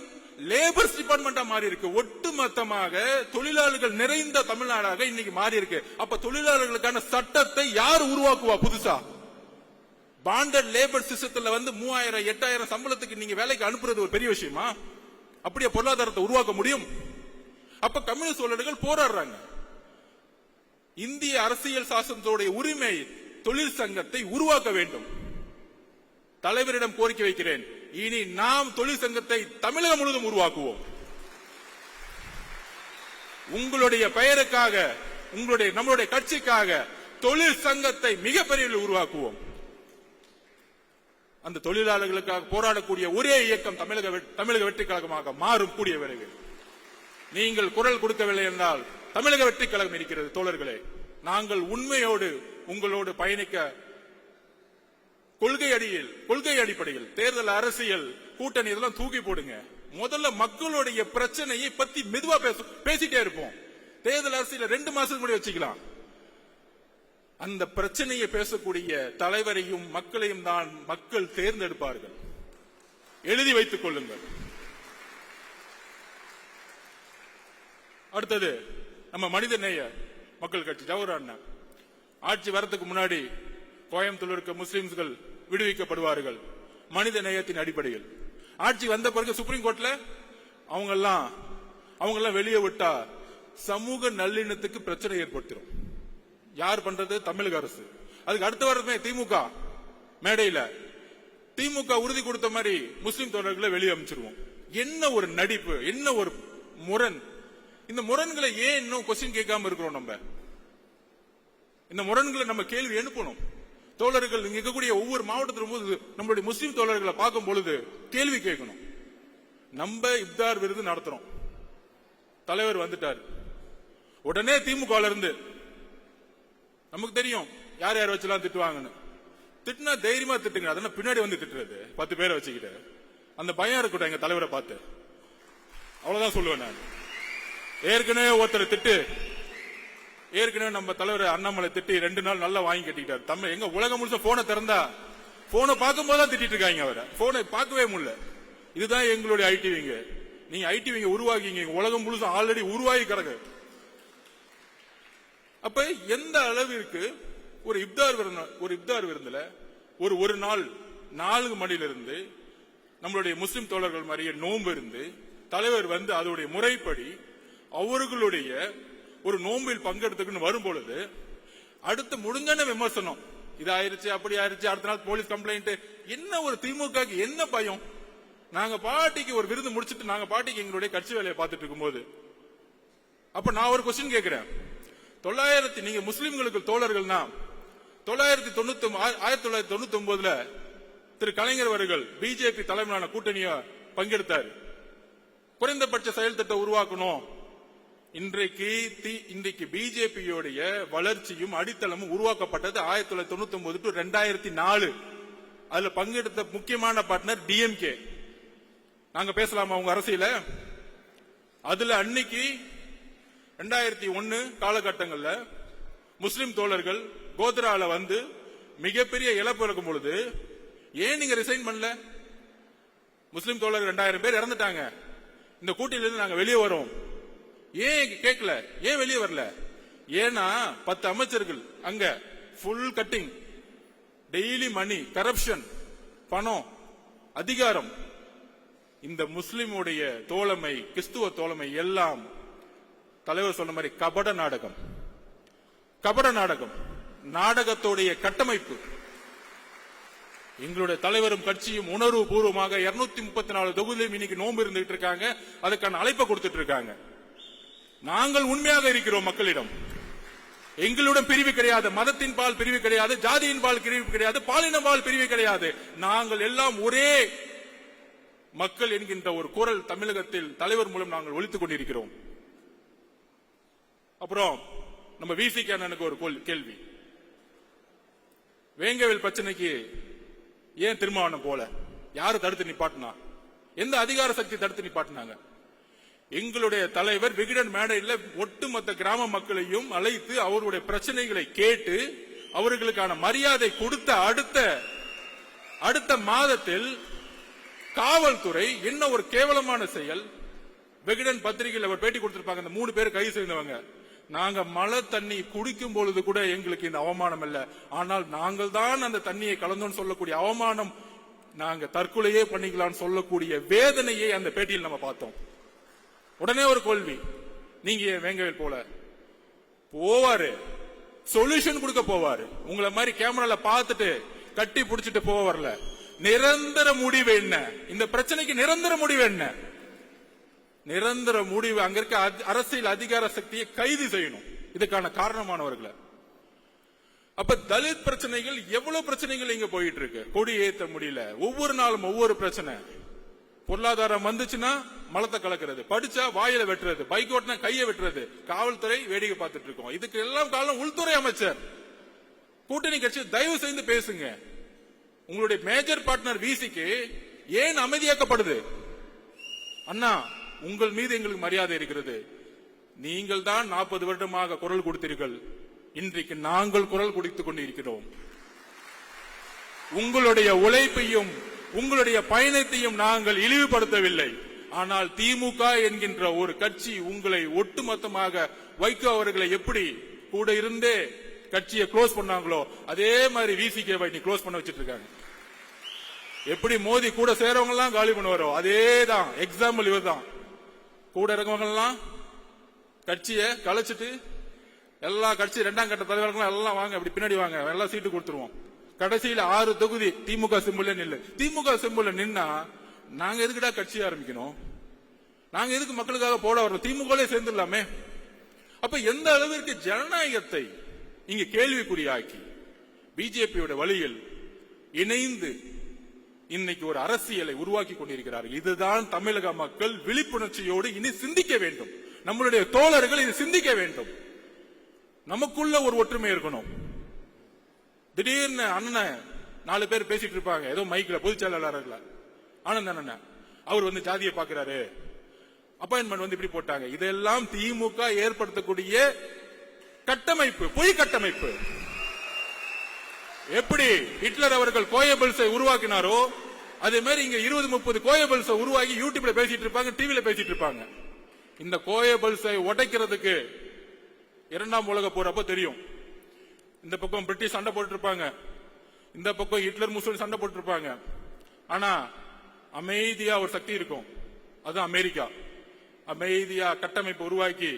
லேபர்ஸ் டிபார்ட்மெண்டா மாறி இருக்கு. ஒட்டுமொத்தமாக தொழிலாளர்கள் நிறைந்த தமிழ்நாடாக இன்னைக்கு மாறி இருக்கு. அப்ப தொழிலாளர்களுக்கான சட்டத்தை யார் உருவாக்குவா? புதுசா பாண்டட் லேபர் சிஸ்டத்துல வந்து 3000 8000 சம்பளத்துக்கு நீங்க வேலைக்கு அனுப்புறது ஒரு பெரிய விஷயமா? அப்படியே பொருளாதாரத்தை உருவாக்க முடியும்? அப்ப கம்யூனிஸ்ட் தோழர்கள் போராடுறாங்க. இந்திய அரசியல் சாசனத்தோடைய உரிமை தொழிற்சங்கத்தை உருவாக்க வேண்டும். தலைவரிடம் கோரிக்கை வைக்கிறேன், இனி நாம் தொழிற்சங்கத்தை தமிழகம் முழுவதும் உருவாக்குவோம். உங்களுடைய பெயருக்காக, நம்மளுடைய கட்சிக்காக தொழிற்சங்கத்தை மிகப்பெரிய உருவாக்குவோம். அந்த தொழிலாளர்களுக்காக போராடக்கூடிய ஒரே இயக்கம் தமிழக வெற்றி கழகமாக மாறும் கூடிய விரைவில். நீங்கள் குரல் கொடுக்கவில்லை என்றால் தமிழக வெற்றி கழகம் இருக்கிறது. தோழர்களே, நாங்கள் உண்மையோடு உங்களோடு பயணிக்க கொள்கை அடிப்படையில் தேர்தல் அரசியல் கூட்டணி இதெல்லாம் தூக்கி போடுங்க. முதல்ல மக்களுடைய பிரச்சனையை பத்தி மெதுவா பேசிட்டே இருப்போம். தேர்தல் அரசியல் 2 மாசத்துக்கு முன்னாடி வச்சுக்கலாம். அந்த பிரச்சனையை பேசக்கூடிய தலைவரையும் மக்களையும் தான் மக்கள் தேர்ந்தெடுப்பார்கள். எழுதி வைத்துக் கொள்ளுங்கள். அடுத்தது நம்ம மனிதநேய மக்கள் கட்சி ஜவஹர் அண்ணா ஆட்சி வரதுக்கு முன்னாடி கோயம்புத்தூர் இருக்க முஸ்லிம்கள் விடுவிக்கப்படுவார்கள் மனித நேயத்தின் அடிப்படையில். ஆட்சி வந்த பிறகு சுப்ரீம் கோர்ட்ல அவங்க எல்லாம் வெளியே விட்டா சமூக நல்லிணத்துக்கு பிரச்சனை ஏற்படுத்திடும். யார் பண்றது? தமிழக அரசு. அதுக்கு அடுத்த வாரமே திமுக மேடையில திமுக உறுதி கொடுத்த மாதிரி முஸ்லிம் தோழர்களை வெளியே அமைச்சிருவோம். என்ன ஒரு நடிப்பு, என்ன ஒரு முரண்! இந்த முரண்களை ஏன் இன்னும் கொஸ்டின் கேட்காம இருக்கிறோம்? நம்ம இந்த முரண்களை நம்ம கேள்வி எழுப்பணும். தோழர்கள் இங்க இருக்கக்கூடிய ஒவ்வொரு மாவட்டத்திலும் போது நம்மளுடைய முஸ்லிம் தோழர்களை பார்க்கும் பொழுது கேள்வி கேட்கணும். நம்ம இப்தார் விருது நடத்துறோம், தலைவர் வந்துட்டார், உடனே திமுக இருந்து நமக்கு தெரியும் யார் யார் வச்செல்லாம் திட்டுவாங்கன்னு. திட்டினா தைரியமா திட்டுங்க, அதனால பின்னாடி வந்து திட்டுறது 10 பேரை வச்சுக்கிட்டு அந்த பயம் இருக்கட்டும் எங்க தலைவரை பார்த்து. அவ்வளவுதான் சொல்லுவேன் நான். ஏற்கனவே ஒருத்தர் திட்டு, ஏற்கனவே நம்ம தலைவர் அண்ணாமலை திட்டி 2 நாள் நல்லா வாங்கி கட்டிக்கிட்டார். தம்ம எங்க உலகம் முழுச போனை திறந்தா போனை பார்க்கும் போதுதான் திட்டிட்டு இருக்காங்க. அவரை போனை பார்க்கவே முடியல. இதுதான் எங்களுடைய ஐடிவிங்க. நீங்க ஐடிவிங்க உருவாக்கிங்க, உலகம் முழுச ஆல்ரெடி உருவாகி கிடக்கு. அப்ப எந்த அளவிற்கு ஒரு இப்தார் விருந்துல ஒரு நாள் 4 மணிலிருந்து நம்மளுடைய முஸ்லிம் தோழர்கள் மாதிரியே நோன்பு இருந்து தலைவர் வந்து அதோடைய முறைப்படி அவர்களுடைய ஒரு நோம்பில் பங்கெடுத்துக்குன்னு வரும் பொழுது அடுத்து முடிஞ்ச விமர்சனம், இது ஆயிருச்சு அப்படி ஆயிருச்சு, அடுத்த நாள் போலீஸ் கம்ப்ளைண்ட். என்ன ஒரு திமுக என்ன பயம்? நாங்க பாட்டிக்கு ஒரு விருது முடிச்சிட்டு நாங்க பாட்டிக்கு எங்களுடைய கட்சி வேலையை பார்த்துட்டு இருக்கும்போது அப்ப நான் ஒரு கொஸ்டின் கேட்கிறேன். 900 நீங்க முஸ்லிம்களுக்கு தோழர்கள்னா 1999 திரு கலைஞர் அவர்கள் பிஜேபி தலைமையிலான கூட்டணிய பங்கெடுத்தார். குறைந்தபட்ச செயல் திட்டம் உருவாக்கணும். இன்றைக்கு பிஜேபியோடைய வளர்ச்சியும் அடித்தளமும் உருவாக்கப்பட்டது 1999 to 2004. அதுல பங்கெடுத்த முக்கியமான பார்ட்னர் டிஎம்கே. நாங்க பேசலாமா உங்க அரசியல? அதுல அன்னைக்கு 2001 காலகட்டங்கள்ல முஸ்லிம் தோழர்கள் கோத்ரால வந்து மிகப்பெரிய இழப்பு இருக்கும் பொழுது ஏன் நீங்க ரிசைன் பண்ணல? முஸ்லிம் தோழர்கள் 2000 பேர் இறந்துட்டாங்க. இந்த கூட்டணியிலிருந்து நாங்க வெளியே வரோம். ஏன் கேட்கல? ஏன் வெளியே வரல? ஏன்னா 10 அமைச்சர்கள் அங்க ஃபுல் கட்டிங், டெய்லி மணி, கரப்ஷன், பணம், அதிகாரம். இந்த முஸ்லிமுடைய தோழமை, கிறிஸ்துவ தோழமை எல்லாம் தலைவர் சொன்ன மாதிரி கபட நாடகம். நாடகத்தோடைய கட்டமைப்பு. எங்களுடைய தலைவரும் கட்சியும் உணர்வு பூர்வமாக 234 தொகுதியிலும் இன்னைக்கு நோன்பு இருந்துட்டு இருக்காங்க. அதுக்கான அழைப்பை கொடுத்துட்டு இருக்காங்க. நாங்கள் உண்மையாக இருக்கிறோம் மக்களிடம். எங்களுடன் பிரிவு கிடையாது, மதத்தின் பால் பிரிவு கிடையாது, ஜாதியின் பால் பிரிவு கிடையாது, பாலின பால் பிரிவு கிடையாது. நாங்கள் எல்லாம் ஒரே மக்கள் என்கின்ற ஒரு குரல் தமிழகத்தில் தலைவர் மூலம் நாங்கள் ஒலித்துக் கொண்டிருக்கிறோம். அப்புறம் நம்ம விசிக அண்ணனுக்கு ஒரு கேள்வி. வேங்கவேல் பிரச்சனைக்கு ஏன் திருமாவளவன் போல? யாரு தடுத்து நிப்பாட்டினா? எந்த அதிகார சக்தி தடுத்து நிப்பாட்டினாங்க? எங்களுடைய தலைவர் விகடன் மேடையில் ஒட்டுமொத்த கிராம மக்களையும் அழைத்து அவர்களுடைய பிரச்சனைகளை கேட்டு அவர்களுக்கான மரியாதை கொடுத்த அடுத்த மாதத்தில் காவல்துறை என்ன ஒரு கேவலமான செயல்! விகடன் பத்திரிகையில் அவர் பேட்டி கொடுத்திருப்பாங்க. அந்த 3 பேர் கைது செய்தவங்க, நாங்க மழை தண்ணி குடிக்கும் பொழுது கூட எங்களுக்கு இந்த அவமானம் இல்ல, ஆனால் நாங்கள் தான் அந்த தண்ணியை கலந்தோன்னு சொல்லக்கூடிய அவமானம், நாங்க தற்கொலையே பண்ணிக்கலாம்னு சொல்லக்கூடிய வேதனையை அந்த பேட்டியில் நம்ம பார்த்தோம். உடனே ஒரு கேள்வி, நீங்க வேங்கவேல் போல போவாரு, சொல்யூஷன் கொடுக்க போவாரு. உங்களை மாதிரி கேமரால பார்த்துட்டு கட்டி பிடிச்சிட்டு போக வரல. நிரந்தர முடிவு என்ன? இந்த பிரச்சனைக்கு நிரந்தர முடிவு என்ன? நிரந்தர முடிவு அங்க இருக்க அரசியல் அதிகார சக்தியை கைது செய்யணும், இதுக்கான காரணமானவர்களை. அப்ப தலித் பிரச்சனைகள் எவ்வளவு பிரச்சனைகள் இங்க போயிட்டு இருக்கு. கொடி ஏத்த முடியல, ஒவ்வொரு நாளும் ஒவ்வொரு பிரச்சனை. பொருளாதாரம் வந்துச்சுன்னா மலத்தை கலக்கிறது, படிச்சா வாயில வெட்டுறது, பைக் ஓட்டினா கையை வெட்டுறது, காவல்துறை வேடிக்கை பார்த்துட்டு இருக்கோம். இதுக்கு எல்லாம் காரணம் உள்துறை அமைச்சர். கூட்டணி கட்சி தயவு செய்து பேசுங்க. உங்களுடைய மேஜர் பார்ட்னர் விசிக்கு ஏன் அமைதியாக்கப்படுது? அண்ணா, உங்கள் மீது எங்களுக்கு மரியாதை இருக்கிறது. நீங்கள் தான் 40 வருடமாக குரல் கொடுத்தீர்கள். இன்றைக்கு நாங்கள் குரல் கொடுத்துக் கொண்டிருக்கிறோம். உங்களுடைய உழைப்பையும் உங்களுடைய பயணத்தையும் நாங்கள் இழிவுபடுத்தவில்லை. ஆனால் திமுக என்கின்ற ஒரு கட்சி உங்களை ஒட்டுமொத்தமாக வைகோ அவர்களை எப்படி கூட இருந்தே கட்சியை க்ளோஸ் பண்ணாங்களோ அதே மாதிரி விசிகேவை க்ளோஸ் பண்ண வச்சிட்டு இருக்காங்க. எப்படி மோதி கூட சேரவங்க எல்லாம் காலி பண்ணுவாரோ அதேதான் எக்ஸாம்பிள் இவர் தான். கூட இருக்கவங்க எல்லாம் கட்சியை கலைச்சிட்டு எல்லா கட்சி 2ஆம் கட்ட தலைவர்கள் எல்லாம் வாங்க அப்படி பின்னாடி வாங்க எல்லாம் சீட்டு கொடுத்துருவோம். கடைசியில 6 தொகுதி திமுக சிம்புல நில்லு. திமுக சிம்புல நின்னா நாங்க எதுக்குடா கட்சி ஆரம்பிக்கணும்? நாங்க எதுக்கு மக்களுக்காக போட வரோம்? திமுக சேர்ந்துடலாமே. அப்ப எந்த அளவிற்கு ஜனநாயகத்தை இங்க கேள்விக்குறியாக்கி பிஜேபியோட வழியில் இணைந்து இன்னைக்கு ஒரு அரசியலை உருவாக்கி கொண்டிருக்கிறார்கள். இதுதான் தமிழக மக்கள் விழிப்புணர்ச்சியோடு இனி சிந்திக்க வேண்டும். நம்மளுடைய தோழர்கள் இது சிந்திக்க வேண்டும். நமக்குள்ள ஒரு ஒற்றுமை இருக்கணும். திடீர்னு அண்ணன் 4 பேர் பேசிட்டு இருப்பாங்க ஏதோ மைக்ல பொதுச் செயலாளர்கள் ஆனந்த் அண்ணன் அவர் ஜாதியை பாக்குறாரு, அப்பாயின்மெண்ட் இப்படி போட்டாங்க. இதெல்லாம் திமுக ஏற்படுத்தக்கூடிய கட்டமைப்பு, பொய் கட்டமைப்பு. எப்படி ஹிட்லர் அவர்கள் கோயபிள்ஸை உருவாக்கினாரோ அதே மாதிரி இங்க 20-30 கோயபிள்ஸை உருவாக்கி யூடியூப்ல பேசிட்டு இருப்பாங்க, டிவில பேசிட்டு இருப்பாங்க. இந்த கோயபிள்ஸை உடைக்கிறதுக்கு 2ஆம் உலக போர் அப்ப தெரியும். இந்த பக்கம் பிரிட்டிஷ் சண்டை போட்டு இருப்பாங்க, இந்த பக்கம் ஹிட்லர் முஸ்லிம் சண்டை போட்டு இருப்பாங்க. ஆனா அமைதியா ஒரு சக்தி இருக்கும், அது அமெரிக்கா. அமைதியா கட்டமைப்பு உருவாக்கி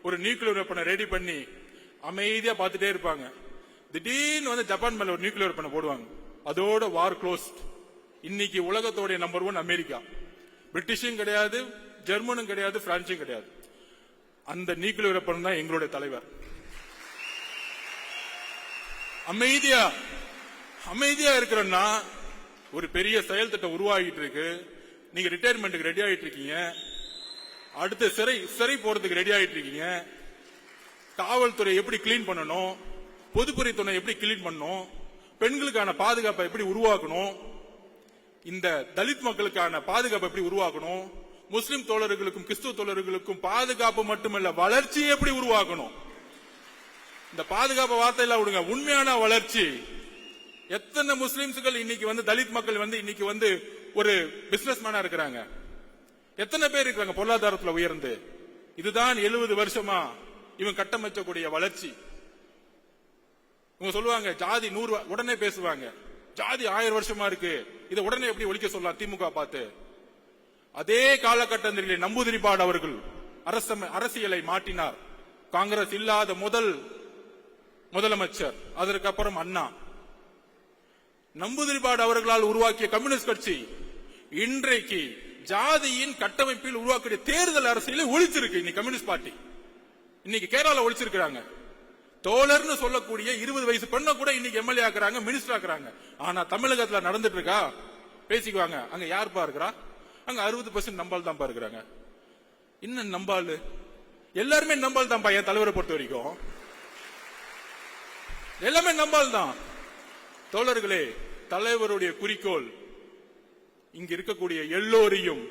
ஒரு நியூக்ளியர் வெப்பனை ரெடி பண்ணி அமைதியா பார்த்துட்டே இருப்பாங்க. திடீர்னு ஜப்பான் மேல ஒரு நியூக்ளியர் வெப்பனை போடுவாங்க, அதோட வார் க்ளோஸ்ட். இன்னைக்கு உலகத்தோட நம்பர் 1 அமெரிக்கா. பிரிட்டிஷும் கிடையாது, ஜெர்மனும் கிடையாது, பிரான்சும் கிடையாது. அந்த நியூக்ளியர் வெப்பன் தான் எங்களுடைய தலைவர். அமைதியா இருக்கிறன்னா ஒரு பெரிய செயல் திட்டம் உருவாகிட்டு இருக்கு. நீங்க ரிட்டையர்மெண்ட்டுக்கு ரெடி ஆகிட்டு இருக்கீங்க, அடுத்த சிறை போறதுக்கு ரெடி ஆகிட்டு இருக்கீங்க. காவல்துறை எப்படி கிளீன் பண்ணணும், பொதுப்பணித்துறை எப்படி கிளீன் பண்ணணும், பெண்களுக்கான பாதுகாப்பை எப்படி உருவாக்கணும், இந்த தலித் மக்களுக்கான பாதுகாப்பை எப்படி உருவாக்கணும், முஸ்லிம் தோழர்களுக்கும் கிறிஸ்துவ தோழர்களுக்கும் பாதுகாப்பு மட்டுமல்ல வளர்ச்சியை எப்படி உருவாக்கணும். இந்த பாதுகாப்பு வார்த்தையெல்லாம் விடுங்க, உண்மையான வளர்ச்சி. எத்தனை முஸ்லிம்ஸ்கள் இன்னைக்கு தலித் மக்கள் இன்னைக்கு ஒரு பிசினஸ் மேனா இருக்கிறாங்க, எத்தனை பேர் இருக்காங்க பொருளாதாரத்தில் உயர்ந்து. இதுதான் 70 வருஷமா இவன் கட்டமைக்கக்கூடிய வளர்ச்சி. இவங்க சொல்லுவாங்க ஜாதி 100 உடனே பேசுவாங்க, ஜாதி 1000 வருஷமா இருக்கு, இதை உடனே எப்படி ஒழிக்க சொல்லலாம் திமுக பார்த்து. அதே காலகட்டத்தில் நம்பூதிரிபாடு அவர்கள் அரசியலை மாற்றினார். காங்கிரஸ் இல்லாத முதலமைச்சர், அதற்கப்புறம் அண்ணா. நம்பூதிரிபாடு அவர்களால் உருவாக்கிய கம்யூனிஸ்ட் கட்சி இன்றைக்கு ஜாதியின் கட்டமைப்பில் உருவாக்கிய தேர்தல் அரசியலை ஒழிச்சிருக்கு. இன்னைக்கு கம்யூனிஸ்ட் பார்ட்டி இன்னைக்கு கேரளால ஒழிச்சிருக்காங்க. தோழர்னு சொல்லக்கூடிய 20 வயசு பெண்ண கூட இன்னைக்கு எம்எல்ஏ ஆக்குறாங்க, மினிஸ்டர் ஆக்குறாங்க. ஆனா தமிழகத்துல நடந்துட்டு இருக்கா? பேசிக்குவாங்க, அங்க யாருப்பா இருக்கிறா? அங்க 60% நம்பால் தான்ப்பா இருக்கிறாங்க. இன்னும் நம்பால் எல்லாருமே நம்பால் தான்ப்பா. என் தலைவரை பொறுத்த வரைக்கும் எல்லாமே நம்பால் தான். தோழர்களே, தலைவருடைய குறிக்கோள் இங்க இருக்கக்கூடிய எல்லோரையும்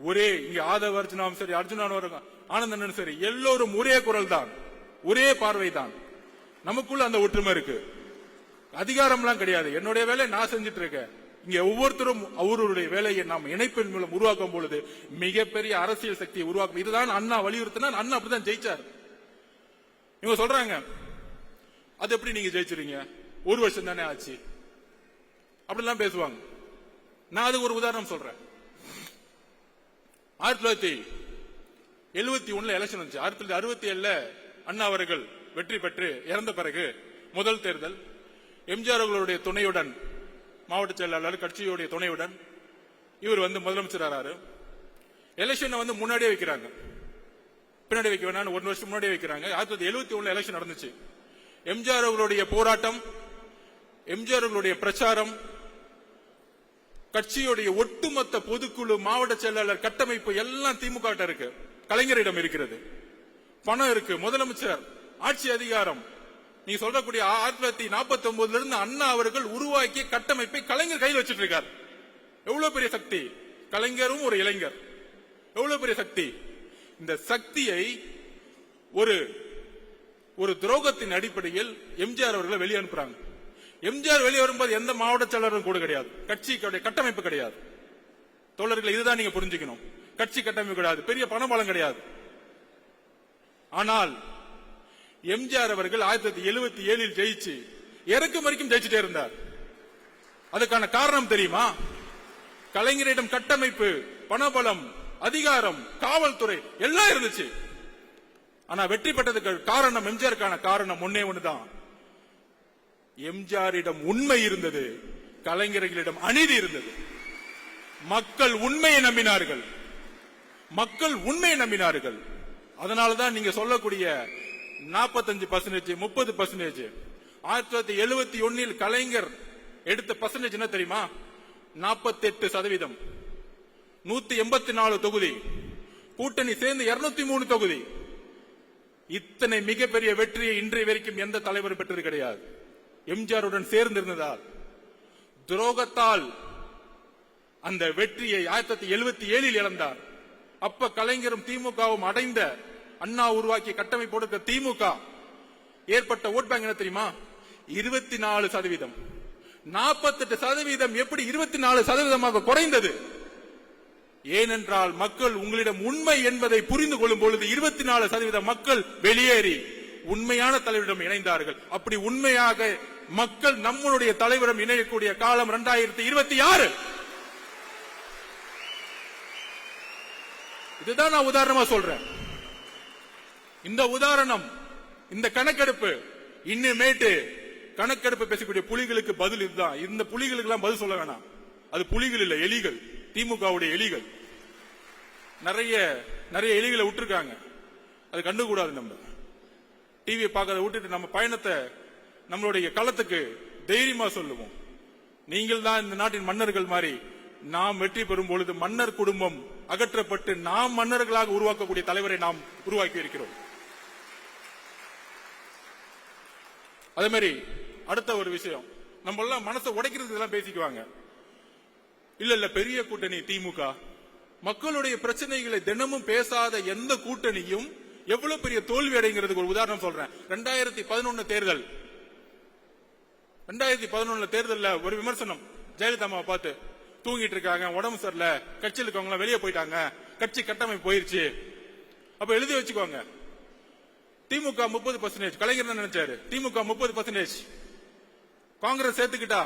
ஒரே, இங்க ஆதவ அர்ஜுனாவும் சரி, அர்ஜுனாவும் ஆனந்தனும் சரி, எல்லோரும் ஒரே குரல் தான், ஒரே பார்வை தான். நமக்குள்ள அந்த ஒற்றுமை இருக்கு. அதிகாரம்லாம் கிடையாது. என்னுடைய வேலையை நான் செஞ்சுட்டு இருக்கேன். இங்க ஒவ்வொருத்தரும் அவருடைய வேலையை நாம் இணைப்பின் மூலம் உருவாக்கும் பொழுது மிகப்பெரிய அரசியல் சக்தியை உருவாக்கும். இதுதான் அண்ணா வலியுறுத்தினார். அண்ணா அப்படிதான் ஜெயிச்சார். இவங்க சொல்றாங்க அது எப்படி நீங்க ஜெயிச்சிருங்க, 1 வருஷம் தானே ஆச்சு, அப்படிலாம் பேசுவாங்க. நான் அதுக்கு ஒரு உதாரணம் சொல்றேன். 1971 எலெக்ஷன் வந்துச்சு. 1967 அண்ணா அவர்கள் வெற்றி பெற்று இறந்த பிறகு முதல் தேர்தல் எம்ஜிஆர் அவர்களுடைய துணையுடன், மாவட்ட செயலாளர் கட்சியுடைய துணையுடன் இவர் முதலமைச்சர் ஆறாரு. எலெக்ஷன் முன்னாடியே வைக்கிறாங்க, பின்னாடி வைக்க வேணாம், 1 வருஷம் முன்னாடியே வைக்கிறாங்க. 1971 எலெக்ஷன் நடந்துச்சு. எம்ஜிஆர் அவர்களுடைய போராட்டம், எம்ஜிஆர் அவர்களுடைய பிரச்சாரம், கட்சியுடைய ஒட்டுமொத்த பொதுக்குழு, மாவட்ட செயலாளர் கட்டமைப்பு எல்லாம் திமுக இருக்கு, கலைஞரிடம் இருக்கிறது, பணம் இருக்கு, முதலமைச்சர், ஆட்சி அதிகாரம். நீங்க சொல்லக்கூடிய 1949 இருந்து அண்ணா அவர்கள் உருவாக்கிய கட்டமைப்பை கலைஞர் கையில் வச்சிட்டு இருக்கார். எவ்வளவு பெரிய சக்தி! கலைஞரும் ஒரு இளைஞர், எவ்வளவு பெரிய சக்தி! இந்த சக்தியை ஒரு துரோகத்தின் அடிப்படையில் எம்ஜிஆர் அவர்களை வெளியே அனுப்புறாங்க. எம்ஜிஆர் வெளியே வரும்போது எந்த மாவட்ட செயலரும் கூட கிடையாது, கட்சி கட்டமைப்பு கிடையாது. தோழர்கள், இதுதான் நீங்க புரிஞ்சுக்கணும். கட்சி கட்டமைப்பு கிடையாது, பெரிய பணபலம் கிடையாது. ஆனால் எம்ஜிஆர் அவர்கள் 1977 ஜெயிச்சு இறக்கும் வரைக்கும் ஜெயிச்சுட்டே இருந்தார். அதுக்கான காரணம் தெரியுமா? கலைஞரிடம் கட்டமைப்பு, பணபலம், அதிகாரம், காவல்துறை எல்லாம் இருந்துச்சு. ஆனா வெற்றி பெற்றதுக்கு காரணம், எம்ஜிஆருக்கான காரணம் ஒன்னே ஒண்ணுதான். எம்ஜிஆரிடம் உண்மை இருந்தது, கலைஞர்களிடம் அநீதி இருந்தது. மக்கள் உண்மையை நம்பினார்கள், மக்கள் உண்மையை நம்பினார்கள். அதனாலதான் நீங்க சொல்லக்கூடிய 45%, 30%. 1971 கலைஞர் எடுத்த பர்சன்டேஜ் என்ன தெரியுமா? 48%. 184 தொகுதி, கூட்டணி சேர்ந்து 203 தொகுதி. இத்தனை மிகப்பெரிய வெற்றியை இன்றைய வரைக்கும் எந்த தலைவர் பெற்றது கிடையாது. எம்ஜிஆருடன் சேர்ந்திருந்ததால், துரோகத்தால் அந்த வெற்றியை 1977 இழந்தார். அப்ப கலைஞரும் திமுகவும் அடைந்த, அண்ணா உருவாக்கிய கட்டமைப்போடு திமுக ஏற்பட்ட ஓட் பேங்க் என்ன தெரியுமா? 24%. 48% எப்படி 24% குறைந்தது? ஏனென்றால் மக்கள் உங்களிடம் உண்மை என்பதை புரிந்து கொள்ளும் பொழுது 24% மக்கள் வெளியேறி உண்மையான தலைவரிடம் இணைந்தார்கள். அப்படி உண்மையாக மக்கள் நம்மளுடைய தலைவரிடம் இணையக்கூடிய காலம் 2026. இதுதான் நான் உதாரணமா சொல்றேன். இந்த உதாரணம், இந்த கணக்கெடுப்பு, இன்னுமேட்டு கணக்கெடுப்பு பேசக்கூடிய புலிகளுக்கு பதில் இதுதான். இந்த புலிகளுக்கு எல்லாம் பதில் சொல்ல வேணாம். அது புலிகள் இல்ல, எலிகள், திமுகவுடைய எலிகள். நிறைய எலிகளை விட்டுருக்காங்க, அது கண்டுக்கூடாது. நம்ம டிவியை பார்க்கறத விட்டுட்டு நம்ம பயணத்தை நம்மளுடைய களத்துக்கு தைரியமா சொல்லுவோம். நீங்கள் தான் இந்த நாட்டின் மன்னர்கள் மாதிரி. நாம் வெற்றி பெறும் பொழுது மன்னர் குடும்பம் அகற்றப்பட்டு நாம் மன்னர்களாக உருவாக்கக்கூடிய தலைவரை நாம் உருவாக்கி இருக்கிறோம். அதே மாதிரி அடுத்த ஒரு விஷயம், நம்ம எல்லாம் மனசை உடைக்கிறதுக்கு பேசிக்குவாங்க. இல்ல பெரிய கூட்டணி திமுக, மக்களுடைய பிரச்சனைகளை தினமும் பேசாத எந்த கூட்டணியும் எவ்வளவு பெரிய தோல்வி அடைங்கிறதுக்கு ஒரு உதாரணம் சொல்றேன். 2011 தேர்தல், 2011 தேர்தல்ல ஒரு விமர்சனம், ஜெயலலிதா பார்த்து தூங்கிட்டு இருக்காங்க, உடம்பு சரியில்ல, கட்சியில் இருக்கவங்க வெளியே போயிட்டாங்க, கட்சி கட்டமைப்பு போயிருச்சு. அப்ப எழுதி வச்சுக்கோங்க, திமுக 30%, கலைஞர் என்ன நினைச்சாரு? திமுக 30%, காங்கிரஸ் சேர்த்துக்கிட்டா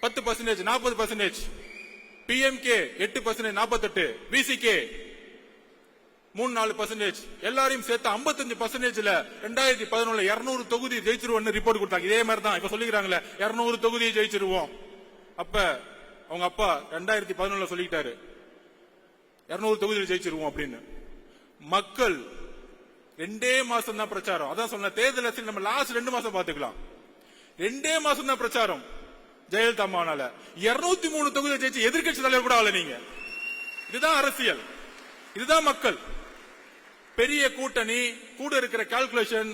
10%, 40%, பிஎம்கே 8%, 48, பிசிகே 3-4%, எல்லாரையும் சேர்த்து 55%. 2011 200 தொகுதி ஜெயிச்சிருவோம் ரிப்போர்ட் கொடுத்தாங்க. இதே மாதிரி தான் இப்ப சொல்லிக்கிறாங்களே 200 தொகுதியை ஜெயிச்சிருவோம். அப்ப அவங்க அப்பா 2011 சொல்லிட்டாரு 200 தொகுதியில் ஜெயிச்சிருவோம் அப்படின்னு. மக்கள் 2 மாசம் தான் பிரச்சாரம். அதான் சொன்ன, தேர்தல் அரசியல் நம்ம லாஸ்ட் 2 மாசம் பாத்துக்கலாம். 2 மாசம் தான் பிரச்சாரம். ஜெயலலிதா அம்மானால 203 தொகுதியை ஜெயிச்சு எதிர்கட்சி தலைவர் கூட ஆகல. நீங்க இதுதான் அரசியல், இதுதான் மக்கள். பெரிய கூட்டணி கூட இருக்கிற கால்குலேஷன்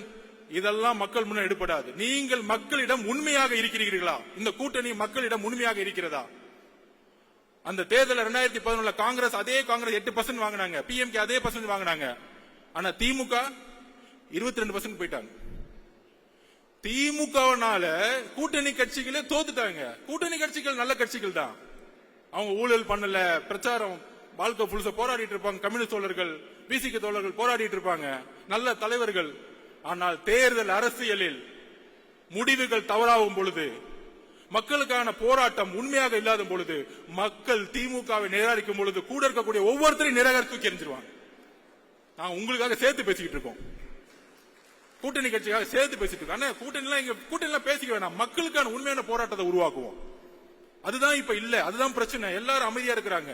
இதெல்லாம் மக்கள் முன்ன எடுப்படாது. நீங்கள் மக்களிடம் உண்மையாக இருக்கிறீர்களா? இந்த கூட்டணி மக்களிடம் உண்மையாக இருக்கிறதா? அந்த தேர்தல் 2011 காங்கிரஸ், அதே காங்கிரஸ் 8% வாங்கினாங்க, பிஎம்கே அதே % வாங்கினாங்க. ஆனா திமுக 22% போயிட்டாங்க. திமுகனால கூட்டணி கட்சிகளே தோத்துட்டாங்க. கூட்டணி கட்சிகள் நல்ல கட்சிகள் தான், அவங்க ஊழல் பண்ணல, பிரச்சாரம் வாழ்க்கை புதுசா போராடிட்டு இருப்பாங்க. கம்யூனிஸ்ட் தோழர்கள், பிசிகே தோழர்கள் போராடிட்டு இருப்பாங்க, நல்ல தலைவர்கள். ஆனால் தேர்தல் அரசியலில் முடிவுகள் தவறாகும் பொழுது, மக்களுக்கான போராட்டம் உண்மையாக இல்லாத பொழுது, மக்கள் திமுகவை நிராகரிக்கும் பொழுது கூட இருக்கக்கூடிய ஒவ்வொருத்தரையும் நிராகரித்து தூக்கி எறிஞ்சிருவாங்க. நான் உங்களுக்காக சேர்த்து பேசிக்கிட்டு இருக்கோம், கூட்டணி கட்சிக்காக சேர்த்து பேசிட்டு இருக்கோம். கூட்டணி எல்லாம் பேசிக்க வேணாம், மக்களுக்கான உண்மையான போராட்டத்தை உருவாக்குவோம். அதுதான் இப்ப இல்ல, அதுதான் பிரச்சனை. எல்லாரும் அமைதியா இருக்கிறாங்க,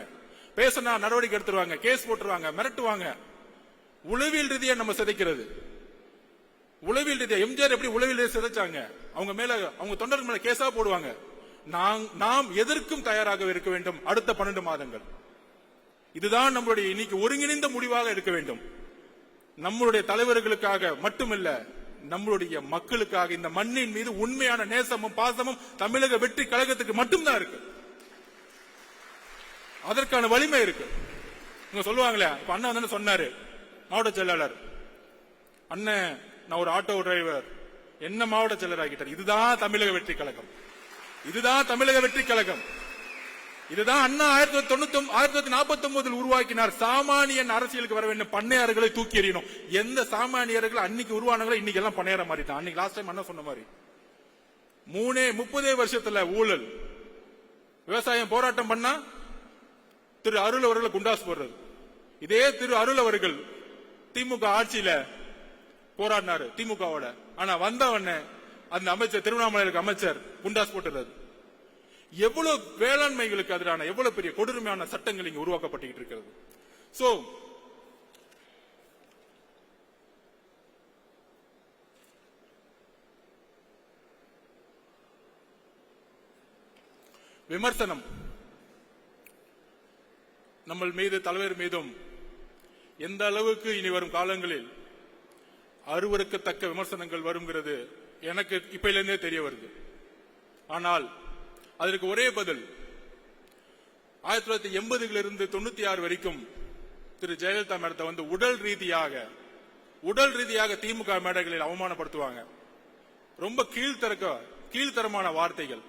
பேசினா நடவடிக்கை எடுத்துருவாங்க, கேஸ் போட்டுருவாங்க, மிரட்டுவாங்க. உளவியல் ரீதியா நம்ம சிதைக்கிறது. உளவியல் ரீதியா எம்ஜிஆர் எப்படி உளவியல் ரீதியா சிதைச்சாங்க? அவங்க மேல, அவங்க தொண்டர்கள் மேல கேஸா போடுவாங்க. நாம் எதற்கும் தயாராக இருக்க வேண்டும். அடுத்த 12 மாதங்கள் இதுதான் நம்மளுடைய இன்னைக்கு ஒருங்கிணைந்த முடிவாக இருக்க வேண்டும். நம்மளுடைய தலைவர்களுக்காக மட்டுமல்ல, நம்மளுடைய மக்களுக்காக, இந்த மண்ணின் மீது உண்மையான நேசமும் பாசமும் தமிழக வெற்றி கழகத்துக்கு மட்டும்தான் இருக்கு. அதற்கான வலிமை இருக்கு. நீங்க சொல்லுவாங்களே, இப்ப அண்ணா தானே சொன்னாரு, மாவட்ட செயலாளர் அண்ணன், நான் ஒரு ஆட்டோ டிரைவர், என்ன மாவட்ட செயலர் ஆகிட்டார். இதுதான் தமிழக வெற்றி கழகம், இதுதான் தமிழக வெற்றி கழகம். இதுதான் அண்ணா 1949 உருவாக்கினார். சாமானியன் அரசியலுக்கு வர வேண்டும், பண்ணையார்களை தூக்கி எறியணும். எந்த சாமானியர்கள் அன்னைக்கு உருவானவங்களை இன்னைக்கு எல்லாம் பண்ணையார மாறிட்டான். அன்னைக்கு லாஸ்ட் டைம் அண்ணா சொன்ன மாதிரி 30 வருஷத்துல ஊழல், விவசாயம் போராட்டம் பண்ணா திரு அருள் அவர்களை குண்டாஸ் போடுறது. இதே திரு அருள் அவர்கள் திமுக ஆட்சியில போராடினாரு திமுகவோட. ஆனா வந்தவன அந்த அமைச்சர் திருவண்ணாமலைக்கு அமைச்சர் குண்டாஸ் போட்டுறது. எவ்வளவு வேளாண்மைகளுக்கு எதிரான எவ்வளவு பெரிய கொடூரமான சட்டங்கள் இங்க உருவாக்கப்பட்டு இருக்கிறது. சோ விமர்சனம் நம்ம மீது தலைவர் மீதும் எந்த அளவுக்கு இனி வரும் காலங்களில் அருவருக்கத்தக்க விமர்சனங்கள் வருங்கிறது எனக்கு இப்பையிலிருந்தே தெரிய வருது. ஆனால் அதற்கு ஒரே பதில் 1980 96 வரைக்கும் திரு ஜெயலலிதா மேடத்தை வந்து உடல் ரீதியாக திமுக மேடைகளில் அவமானப்படுத்துவாங்க. ரொம்ப கீழ்த்தரமான வார்த்தைகள்.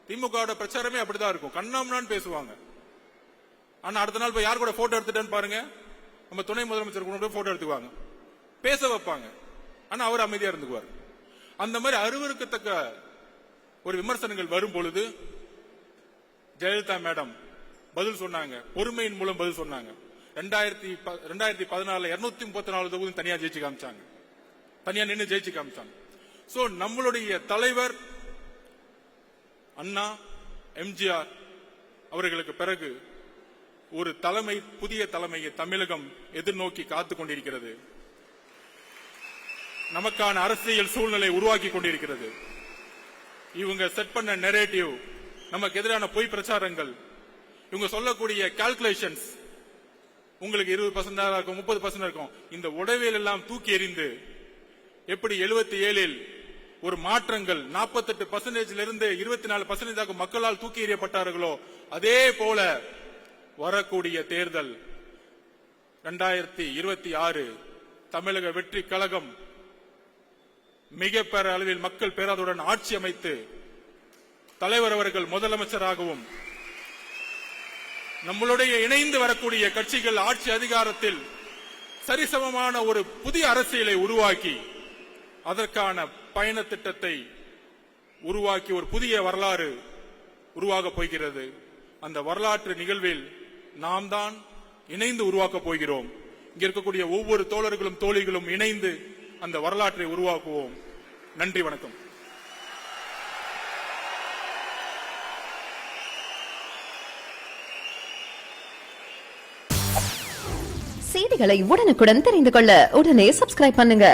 திமுக பிரச்சாரமே அப்படிதான் இருக்கும். கண்ணாமண்ணான்னு பேசுவாங்க. ஆனா அடுத்த நாள் போய் யார் கூட போட்டோ எடுத்துட்டேன்னு பாருங்க, நம்ம துணை முதலமைச்சர் கூட போய் போட்டோ எடுத்துக்குவாங்க, பேச வைப்பாங்க. ஆனா அவர் அமைதியா இருந்துக்குவார். அந்த மாதிரி அருவருக்கத்தக்க ஒரு விமர்சனங்கள் வரும் பொழுது ஜெயலலிதா மேடம் பதில் சொன்னாங்க. பொறுமையின் மூலம் பதில் சொன்னாங்க. 2014 234 தொகுதி தனியா ஜெயிச்சு காமிச்சாங்க. தனியா நின்று ஜெயிச்சு காமிச்சாங்க. சோ நம்மளுடைய தலைவர் அண்ணா எம்ஜிஆர் அவர்களுக்கு பிறகு ஒரு புதிய தலைமையை தமிழகம் எதிர்நோக்கி காத்துக் கொண்டிருக்கிறது. நமக்கான அரசியல் சூழ்நிலை உருவாக்கி கொண்டிருக்கிறது. இவங்க செட் பண்ண நெரேட்டிவ், நமக்கு எதிரான பொய் பிரச்சாரங்கள், இவங்க சொல்லக்கூடிய கால்குலேஷன்ஸ், உங்களுக்கு 20% இருக்கும், 30% இருக்கும். இந்த உடவியல் எல்லாம் தூக்கி எறிந்து எப்படி 77 ஒரு மாற்றங்கள் 48% இருந்து 24% மக்களால் தூக்கி எறியப்பட்டார்களோ அதே போல வரக்கூடிய தேர்தல் 2026 தமிழக வெற்றி கழகம் மிக பெற அளவில் மக்கள் பேராதருடன் ஆட்சி அமைத்து தலைவர் அவர்கள் முதலமைச்சராகவும் நம்மளுடைய இணைந்து வரக்கூடிய கட்சிகள் ஆட்சி அதிகாரத்தில் சரிசமமான ஒரு புதிய அரசியலை உருவாக்கி அதற்கான பயண திட்டத்தை உருவாக்கி ஒரு புதிய வரலாறு உருவாகப் போகிறது. அந்த வரலாற்று நிகழ்வில் நாம் தான் இணைந்து உருவாக்கப் போகிறோம். இங்க இருக்கக்கூடிய ஒவ்வொரு தோழர்களும் தோழிகளும் இணைந்து அந்த வரலாற்றை உருவாக்குவோம். நன்றி, வணக்கம். செய்திகளை உடனுக்குடன் தெரிந்து கொள்ள உடனே சப்ஸ்கிரைப் பண்ணுங்க.